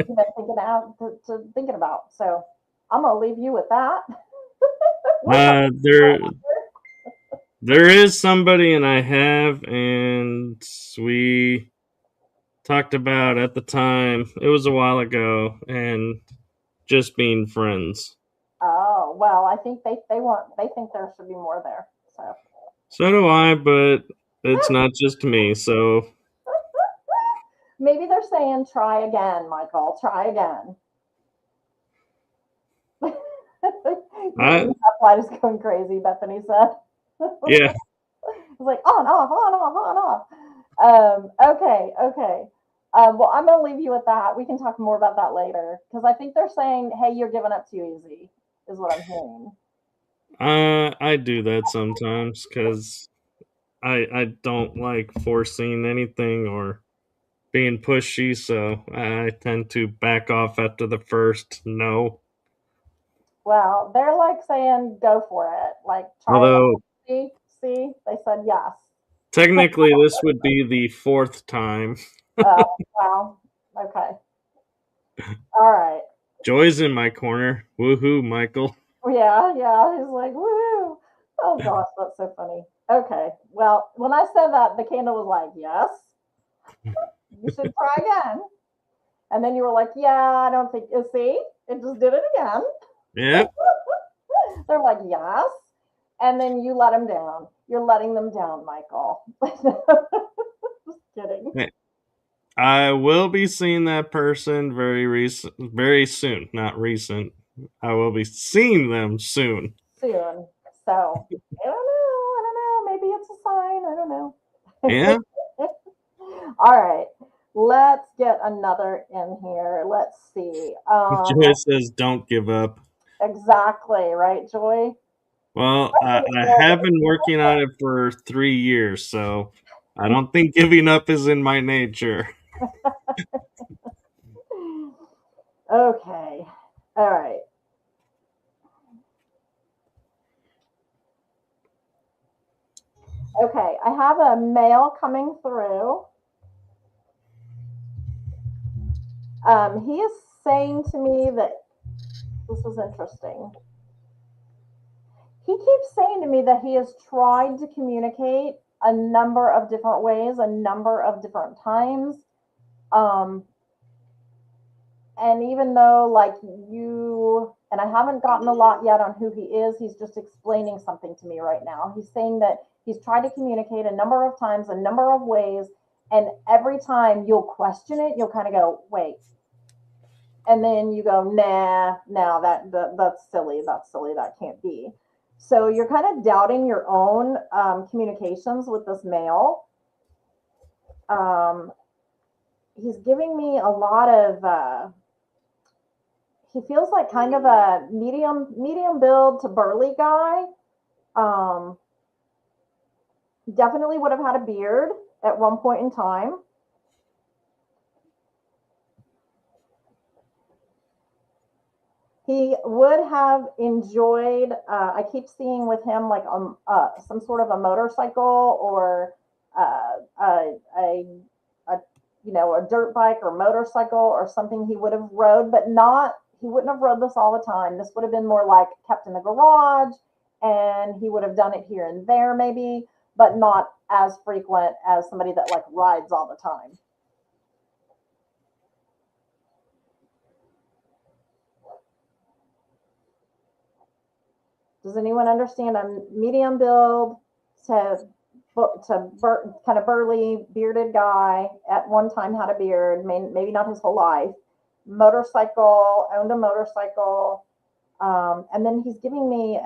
you've been thinking out to thinking about. So I'm going to leave you with that. What's up? There is somebody, and I have, and we talked about at the time. It was a while ago, and just being friends. Oh, well, I think they think there should be more there. So So do I, but it's not just me. So maybe they're saying try again, Michael, try again. I That flight is going crazy, Bethany said. yeah. It's like on, off, on, off, on, off. Okay, okay. Well, I'm going to leave you with that. We can talk more about that later because I think they're saying, hey, you're giving up too easy, is what I'm hearing. I do that sometimes because I don't like forcing anything or being pushy, so I tend to back off after the first no. Well, they're like saying, go for it. Like, try it Although, out. See, they said yes. technically, this would be the fourth time. Oh, wow. Okay. All right. Joy's in my corner. Woohoo, Michael. Yeah. He's like, woo. Oh, gosh, that's so funny. Okay. Well, when I said that, the candle was like, yes, you should try again. And then you were like, yeah, I don't think, you see, it just did it again. Yep. They're like, yes. And then you let them down. You're letting them down, Michael. Just kidding. I will be seeing that person very soon. Not recent. I will be seeing them soon. Soon. So I don't know. I don't know. Maybe it's a sign. I don't know. Yeah. All right. Let's get another in here. Let's see. Joy says, "Don't give up." Exactly, right, Joy? Well, I have been working on it for 3 years, so I don't think giving up is in my nature. Okay. All right. Okay. I have a mail coming through. He is saying to me that this is interesting. He keeps saying to me that he has tried to communicate a number of different ways, a number of different times. Um, and even though, like, and I haven't gotten a lot yet on who he is, he's just explaining something to me right now. He's saying that he's tried to communicate a number of times, a number of ways, and every time you'll question it, you'll kind of go, wait. And then you go, nah, no, that's silly. That's silly. That can't be. So you're kind of doubting your own communications with this male. He's giving me a lot of. He feels like kind of a medium build to burly guy. Um, Definitely would have had a beard at one point in time. He would have enjoyed. I keep seeing with him like some sort of a motorcycle or a a dirt bike or motorcycle or something he would have rode, but not. He wouldn't have rode this all the time. This would have been more like kept in the garage, and he would have done it here and there maybe, but not as frequent as somebody that like rides all the time. Does anyone understand? I'm medium build to kind of burly, bearded guy. At one time had a beard, maybe not his whole life. Motorcycle, owned a motorcycle. And then he's giving me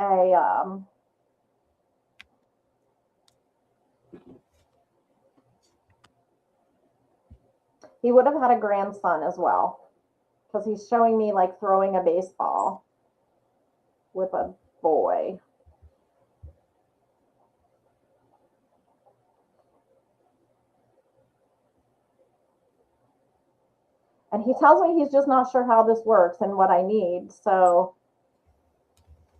he would have had a grandson as well because he's showing me like throwing a baseball with a boy. And he tells me he's just not sure how this works and what I need. So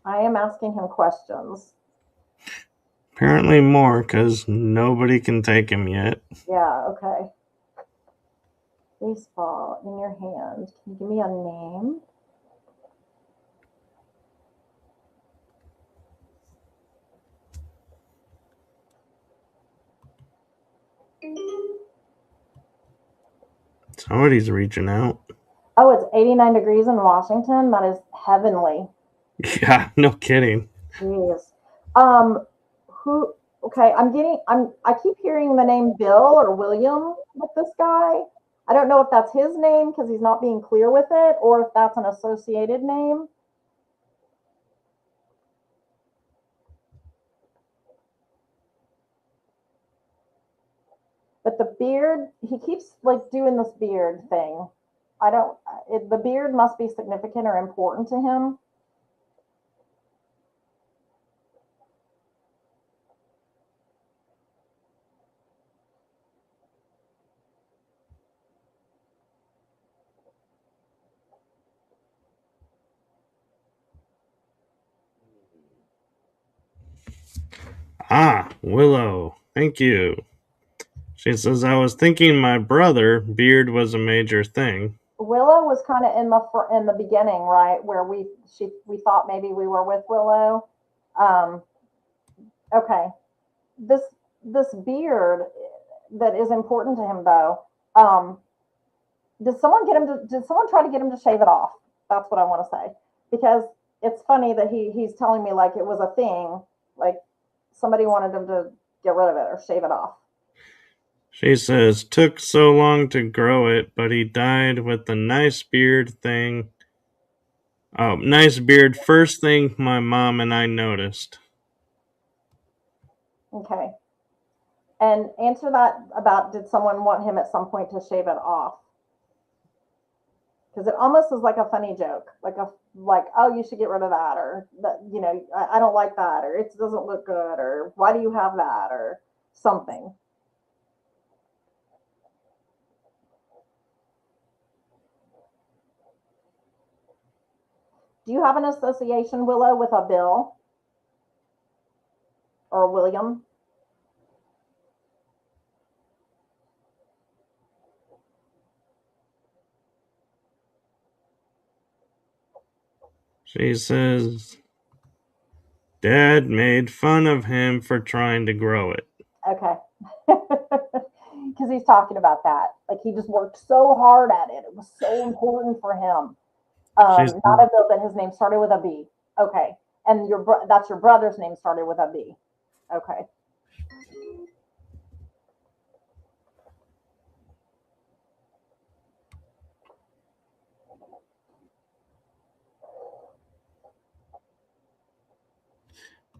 I am asking him questions. Apparently more, because nobody can take him yet. Yeah, okay. Baseball in your hand. Can you give me a name? Somebody's reaching out. Oh, it's 89 degrees in Washington. That is heavenly. Yeah, no kidding. Jeez. Who? Okay, I keep hearing the name Bill or William with this guy. I don't know if that's his name because he's not being clear with it, or if that's an associated name. But the beard, he keeps like doing this beard thing. I don't. The beard must be significant or important to him. Ah, Willow. Thank you. She says, I was thinking my brother, beard was a major thing. Willow was kind of in the beginning, right, where we thought maybe we were with Willow. Um, okay, this this beard that is important to him though. Did someone try to get him to shave it off? That's what I want to say, because it's funny that he's telling me like it was a thing, like somebody wanted him to get rid of it or shave it off. She says, took so long to grow it, but he died with the nice beard thing. Oh, nice beard, first thing my mom and I noticed. Okay, and answer that about did someone want him at some point to shave it off? Because it almost is like a funny joke, like oh you should get rid of that, or that I don't like that, or it doesn't look good, or why do you have that, or something. Do you have an association, Willow, with a Bill or a William? She says, Dad made fun of him for trying to grow it. Okay. Because he's talking about that. Like he just worked so hard at it. It was so important for him. Not a Bill, but his name started with a B. Okay. And that's your brother's name started with a B. Okay.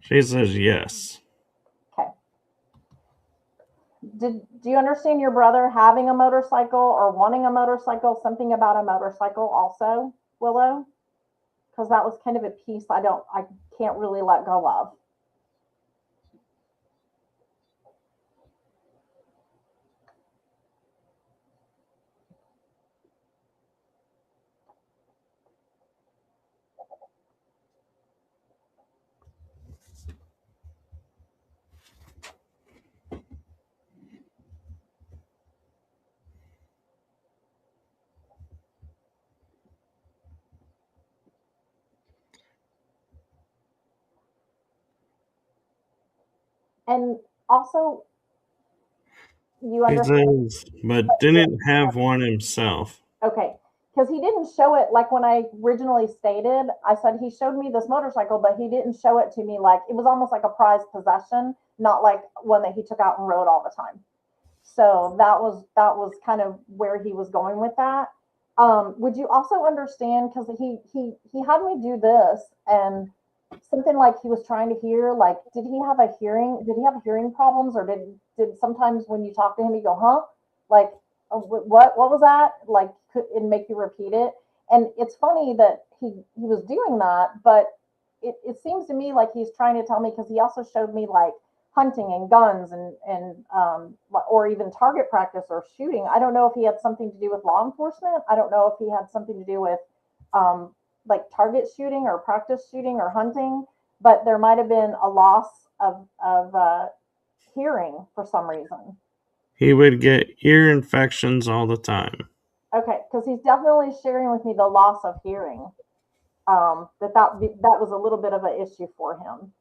She says yes. Okay. Do you understand your brother having a motorcycle or wanting a motorcycle? Something about a motorcycle also, Willow? Because that was kind of a piece I can't really let go of. And also, you He understand. says, but didn't have one himself. Okay, because he didn't show it like when I originally stated. I said he showed me this motorcycle, but he didn't show it to me like it was almost like a prized possession, not like one that he took out and rode all the time. So that was kind of where he was going with that. Would you also understand because he had me do this and something like he was trying to hear, like did he have hearing problems, or did sometimes when you talk to him you go huh, like what was that, like could it make you repeat it? And it's funny that he was doing that, but it seems to me like he's trying to tell me, because he also showed me like hunting and guns and or even target practice or shooting. I don't know if he had something to do with law enforcement. I don't know if he had something to do with um, like target shooting or practice shooting or hunting, but there might have been a loss of hearing for some reason. He would get ear infections all the time. Okay, because he's definitely sharing with me the loss of hearing. That was a little bit of an issue for him.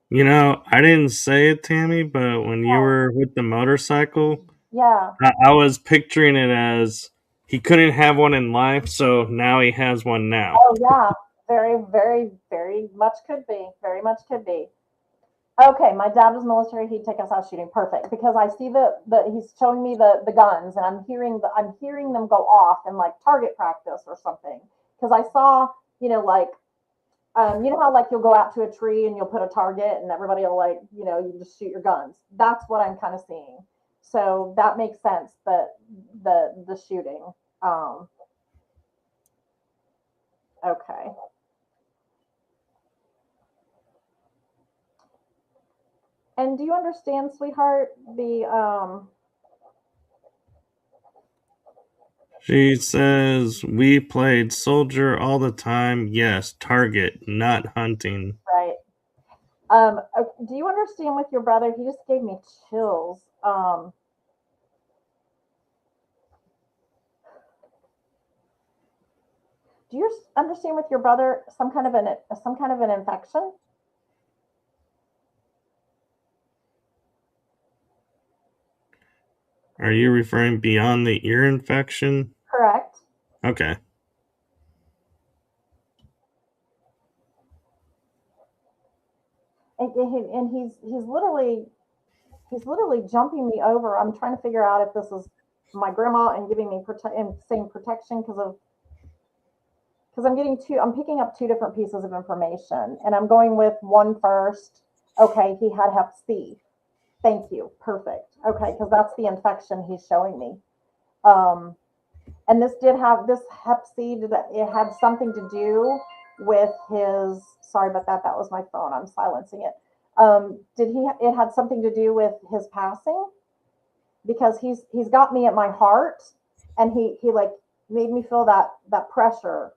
You know, I didn't say it, Tammy, but when you Oh, were with the motorcycle, yeah. I was picturing it as he couldn't have one in life, so now he has one now. Oh, yeah. Very, very, very much could be. Very much could be. Okay, my dad was military. He'd take us out shooting. Perfect, because I see the he's showing me the guns, and I'm hearing them go off in like target practice or something. Because I saw, like you know how like you'll go out to a tree and you'll put a target and everybody will like you just shoot your guns. That's what I'm kind of seeing. So that makes sense. That the shooting. Um, okay. And do you understand, sweetheart, the She says, we played soldier all the time. Yes, target, not hunting. right? Do you understand with your brother? He just gave me chills. Do you understand with your brother some kind of an infection? Are you referring beyond the ear infection? Correct. Okay. And he's literally jumping me over. I'm trying to figure out if this is my grandma and giving me and saying protection because I'm picking up two different pieces of information, and I'm going with one first. Okay, he had Hep C. Thank you. Perfect. Okay, because that's the infection he's showing me. Um, and this Hep C. It had something to do with his. Sorry about that. That was my phone. I'm silencing it. Did he? It had something to do with his passing because he's got me at my heart, and he like made me feel that pressure.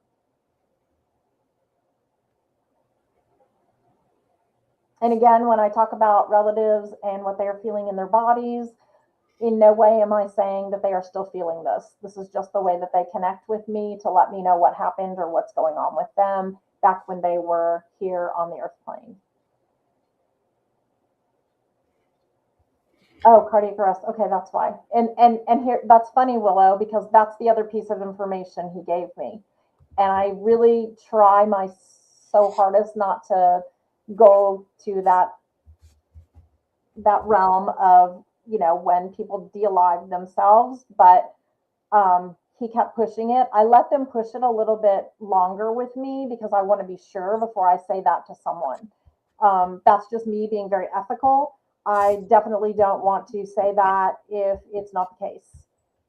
And again, when I talk about relatives and what they are feeling in their bodies, in no way am I saying that they are still feeling this. This is just the way that they connect with me to let me know what happened or what's going on with them back when they were here on the earth plane. Oh, cardiac arrest. Okay, that's why. And here, that's funny, Willow, because that's the other piece of information he gave me. And I really try my so hardest not to go to that realm of, when people de-alive themselves, but he kept pushing it. I let them push it a little bit longer with me because I want to be sure before I say that to someone. That's just me being very ethical. I definitely don't want to say that if it's not the case,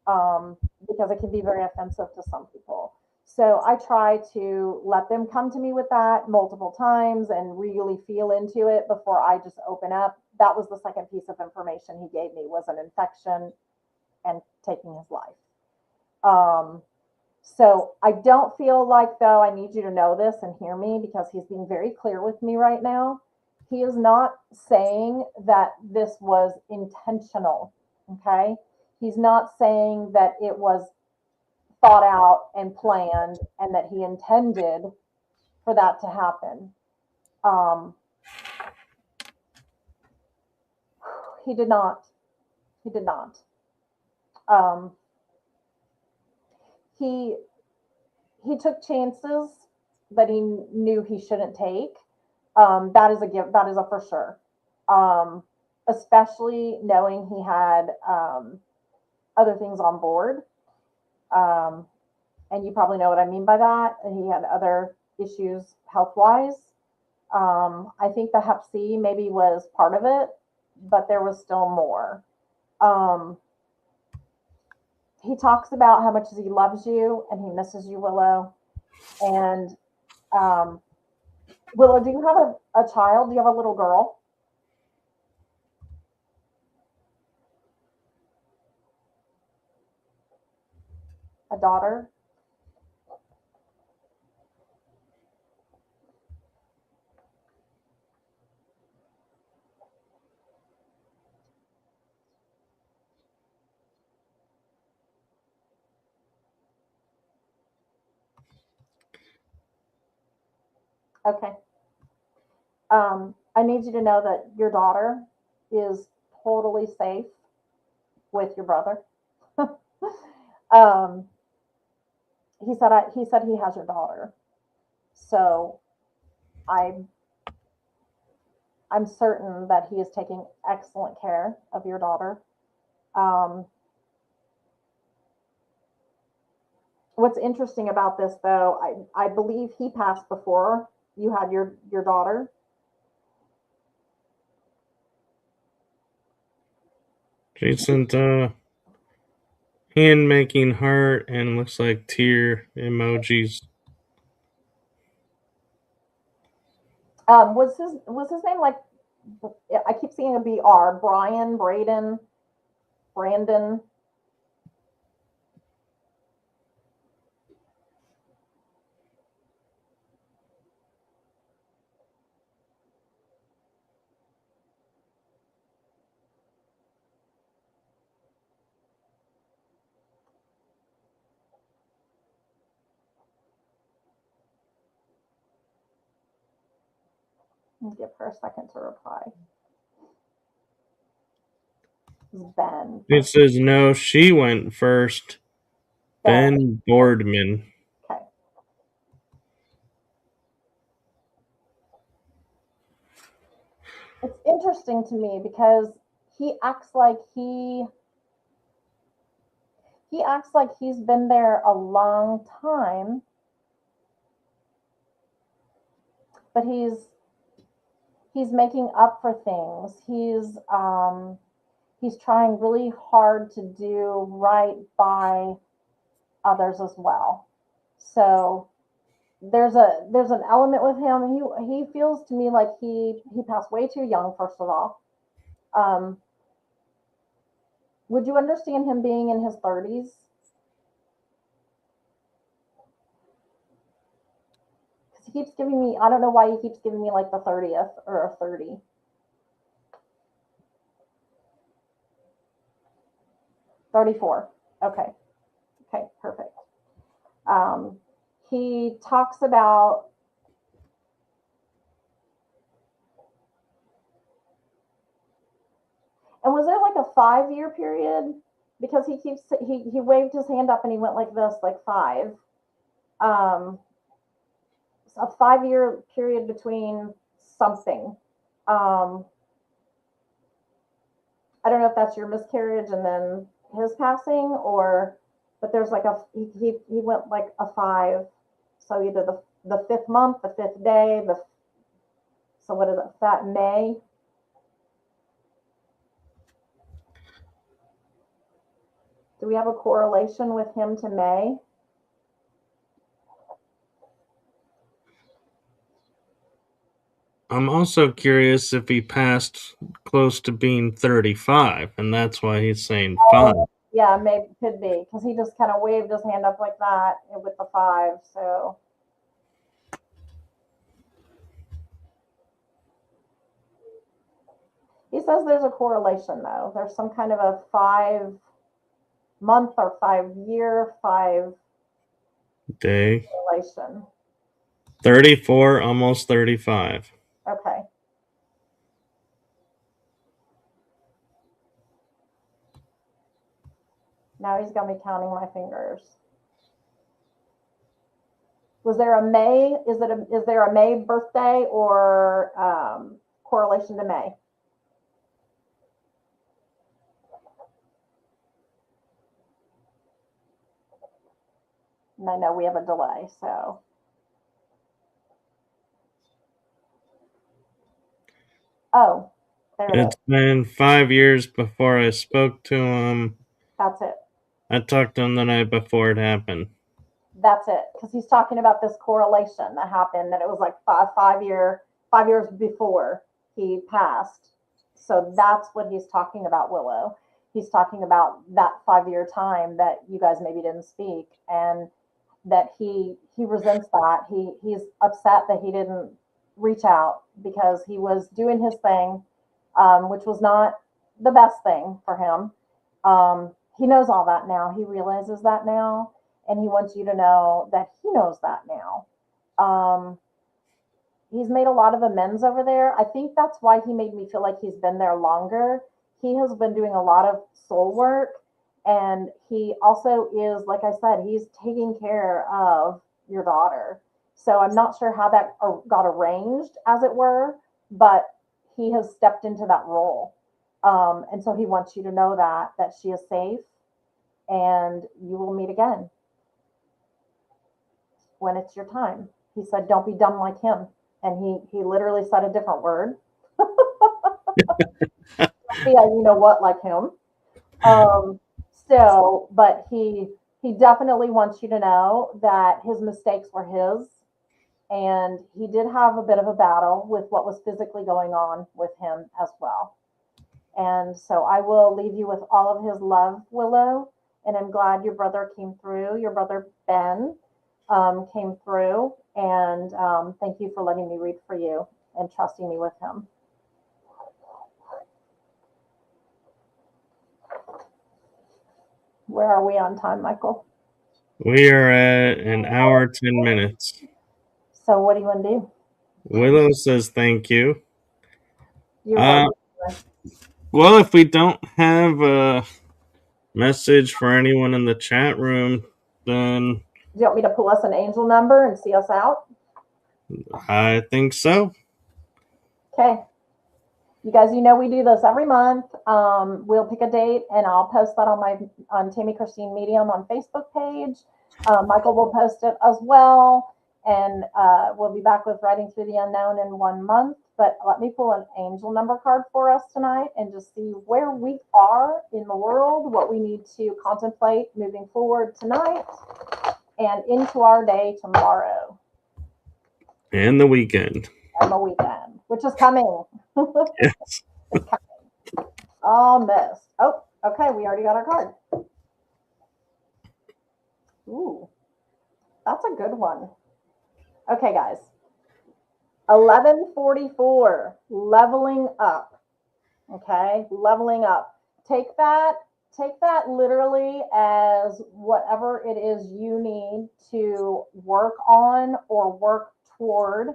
because it can be very offensive to some people. So I try to let them come to me with that multiple times and really feel into it before I just open up. That was the second piece of information he gave me, was an infection and taking his life. Um, so I don't feel like, though, I need you to know this and hear me because he's being very clear with me right now. He is not saying that this was intentional. Okay. He's not saying that it was thought out and planned and that he intended for that to happen. Um, he did not. He did not. Um, he he took chances that he knew he shouldn't take. That is a give. That is a for sure. Um, Especially knowing he had other things on board. Um, and you probably know what I mean by that. And he had other issues health wise. I think the Hep C maybe was part of it, but there was still more. Um, he talks about how much he loves you and he misses you, Willow. And um, Willow, do you have a child? Do you have a little girl? A daughter? Okay. I need you to know that your daughter is totally safe with your brother. um, he said he has your daughter, so I I'm certain that he is taking excellent care of your daughter. Um, what's interesting about this, though, I believe he passed before you had your daughter. She sent hand making heart and looks like tear emojis. Was his name like? I keep seeing a BR. Brian, Braden, Brandon. I'll give her a second to reply. This is Ben. It says no, she went first. Ben Boardman. Okay. It's interesting to me because he acts like he's been there a long time, but he's making up for things. He's trying really hard to do right by others as well. So there's an element with him. He feels to me like he passed way too young. First of all, would you understand him being in his 30s? Because he keeps giving me. I don't know why he keeps giving me like the 30th or a 30. 34. Okay. Okay. Perfect. He talks about and was there like a 5 year period? Because he waved his hand up and he went like this, like five. Um, a 5 year period between something. I don't know if that's your miscarriage and then his passing, or but there's like he went like a five. So either the fifth month, the fifth day, so what is it? That May. Do we have a correlation with him to May? I'm also curious if he passed close to being 35, and that's why he's saying 5. Yeah, maybe could be because he just kind of waved his hand up like that with the five. So he says there's a correlation though. There's some kind of a 5 month or 5 year, five Day. correlation. 34, almost 35. Okay. Now he's got me counting my fingers. Was there a May? Is there a May birthday or correlation to May? And I know we have a delay, so. Oh, there it is. It's been 5 years before I spoke to him. That's it. I talked to him the night before it happened. That's it. Because he's talking about this correlation that happened, that it was like 5 years before he passed. So that's what he's talking about, Willow. He's talking about that 5 year time that you guys maybe didn't speak, and that he resents that. He's upset that he didn't reach out because he was doing his thing, which was not the best thing for him. He knows all that now. He realizes that now, and he wants you to know that he knows that now. He's made a lot of amends over there. I think that's why he made me feel like he's been there longer. He has been doing a lot of soul work, and he also is, like I said, he's taking care of your daughter. So I'm not sure how that got arranged, as it were, but he has stepped into that role. And so he wants you to know that she is safe, and you will meet again when it's your time. He said, "Don't be dumb like him," and he literally said a different word. Yeah, you know what, like him. Still, but he definitely wants you to know that his mistakes were his, and he did have a bit of a battle with what was physically going on with him as well. And so I will leave you with all of his love, Willow. And I'm glad your brother came through. Your brother Ben came through, and thank you for letting me read for you and trusting me with him. Where are we on time, Michael? We are at an hour, 10 minutes. So what do you want to do? Willow says thank you. You're welcome. Well, if we don't have a message for anyone in the chat room, then Do you want me to pull us an angel number and see us out? I think so. Okay. You guys, you know we do this every month. We'll pick a date, and I'll post that on Tammy Christine Medium on Facebook page. Michael will post it as well, and we'll be back with Writing Through the Unknown in 1 month. But let me pull an angel number card for us tonight and just see where we are in the world, what we need to contemplate moving forward tonight and into our day tomorrow. And the weekend. And the weekend, which is coming. Yes. It's coming. Almost. Oh, okay. We already got our card. Ooh, that's a good one. Okay, guys. 1144, leveling up. Okay, leveling up. Take that literally as whatever it is you need to work on or work toward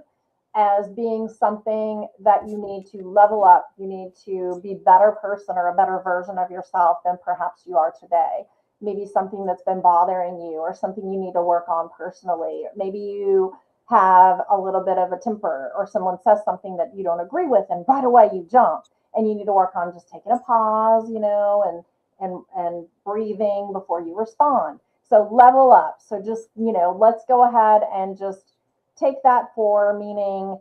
as being something that you need to level up. You need to be a better person or a better version of yourself than perhaps you are today. Maybe something that's been bothering you or something you need to work on personally. Maybe you have a little bit of a temper or someone says something that you don't agree with and right away you jump, and you need to work on just taking a pause, and breathing before you respond. So level up. So just, let's go ahead and just take that for meaning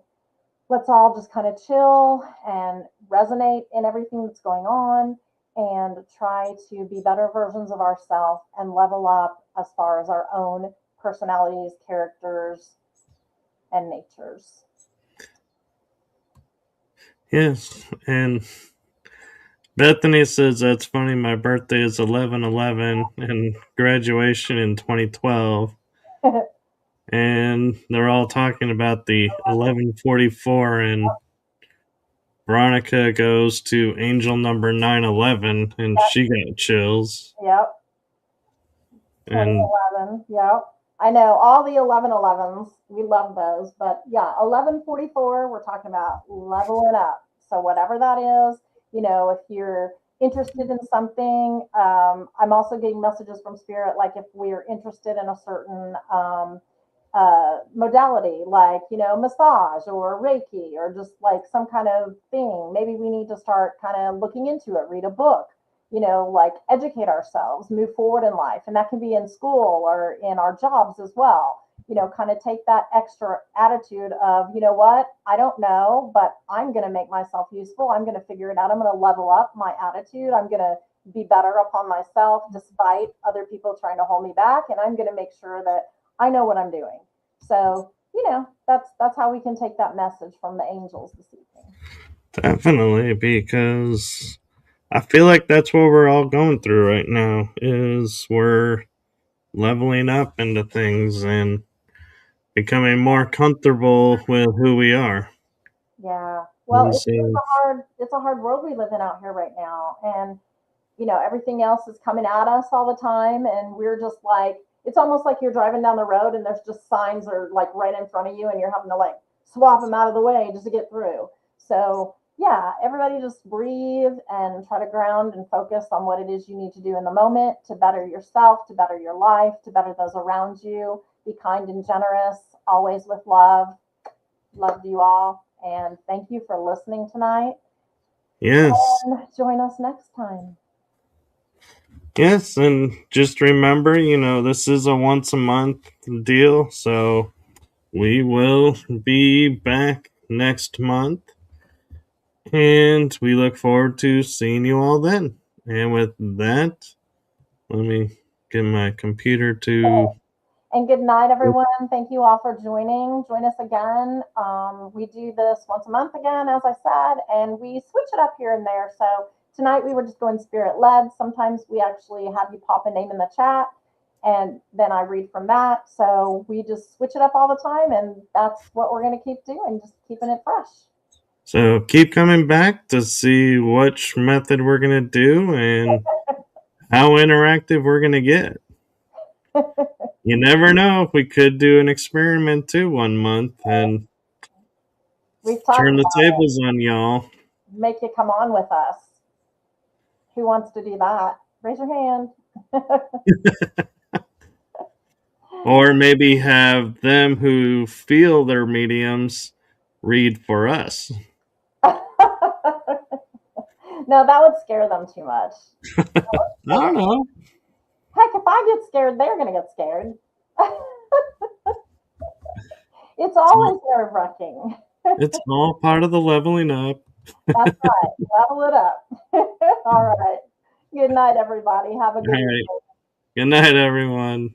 let's all just kind of chill and resonate in everything that's going on and try to be better versions of ourselves and level up as far as our own personalities, characters, and natures. Yes, and Bethany says that's funny. My birthday is 11/11 and graduation in 2012. And they're all talking about the 1144, and Veronica goes to angel number 911 and she got chills. Yep. And 2011. Yep. I know all the 1111s. We love those. But yeah, 1144, we're talking about leveling up. So whatever that is, if you're interested in something, I'm also getting messages from Spirit, like if we're interested in a certain modality, like, massage or Reiki or just like some kind of thing, maybe we need to start kind of looking into it, read a book, like educate ourselves, move forward in life. And that can be in school or in our jobs as well. Kind of take that extra attitude of, what, I don't know, but I'm going to make myself useful. I'm going to figure it out. I'm going to level up my attitude. I'm going to be better upon myself despite other people trying to hold me back. And I'm going to make sure that I know what I'm doing. So, that's how we can take that message from the angels this evening. definitely, because I feel like that's what we're all going through right now is we're leveling up into things and becoming more comfortable with who we are. Yeah. Well, And so, it's a hard world we live in out here right now. And, everything else is coming at us all the time. And we're just like, it's almost like you're driving down the road and there's just signs are like right in front of you and you're having to like swap them out of the way just to get through. So yeah, everybody just breathe and try to ground and focus on what it is you need to do in the moment to better yourself, to better your life, to better those around you. Be kind and generous, always with love. Love you all. And thank you for listening tonight. yes. And join us next time. Yes, and just remember, this is a once a month deal, so we will be back next month. And we look forward to seeing you all then. And with that, let me get my computer to. And good night, everyone. Thank you all for joining. Join us again. We do this once a month again, as I said, and we switch it up here and there. So tonight we were just going spirit led. Sometimes we actually have you pop a name in the chat and then I read from that. So we just switch it up all the time, and that's what we're going to keep doing, just keeping it fresh. So keep coming back to see which method we're going to do and how interactive we're going to get. You never know. We could do an experiment too 1 month, and We've talked Turn the about tables on y'all. make you come on with us. Who wants to do that? Raise your hand. Or maybe have them who feel they're mediums read for us. No, that would scare them too much. I don't know. Heck, if I get scared, they're going to get scared. It's always nerve wracking. It's all part of the leveling up. That's right. Level it up. All right. Good night, everybody. Have a good All right. evening. Good night, everyone.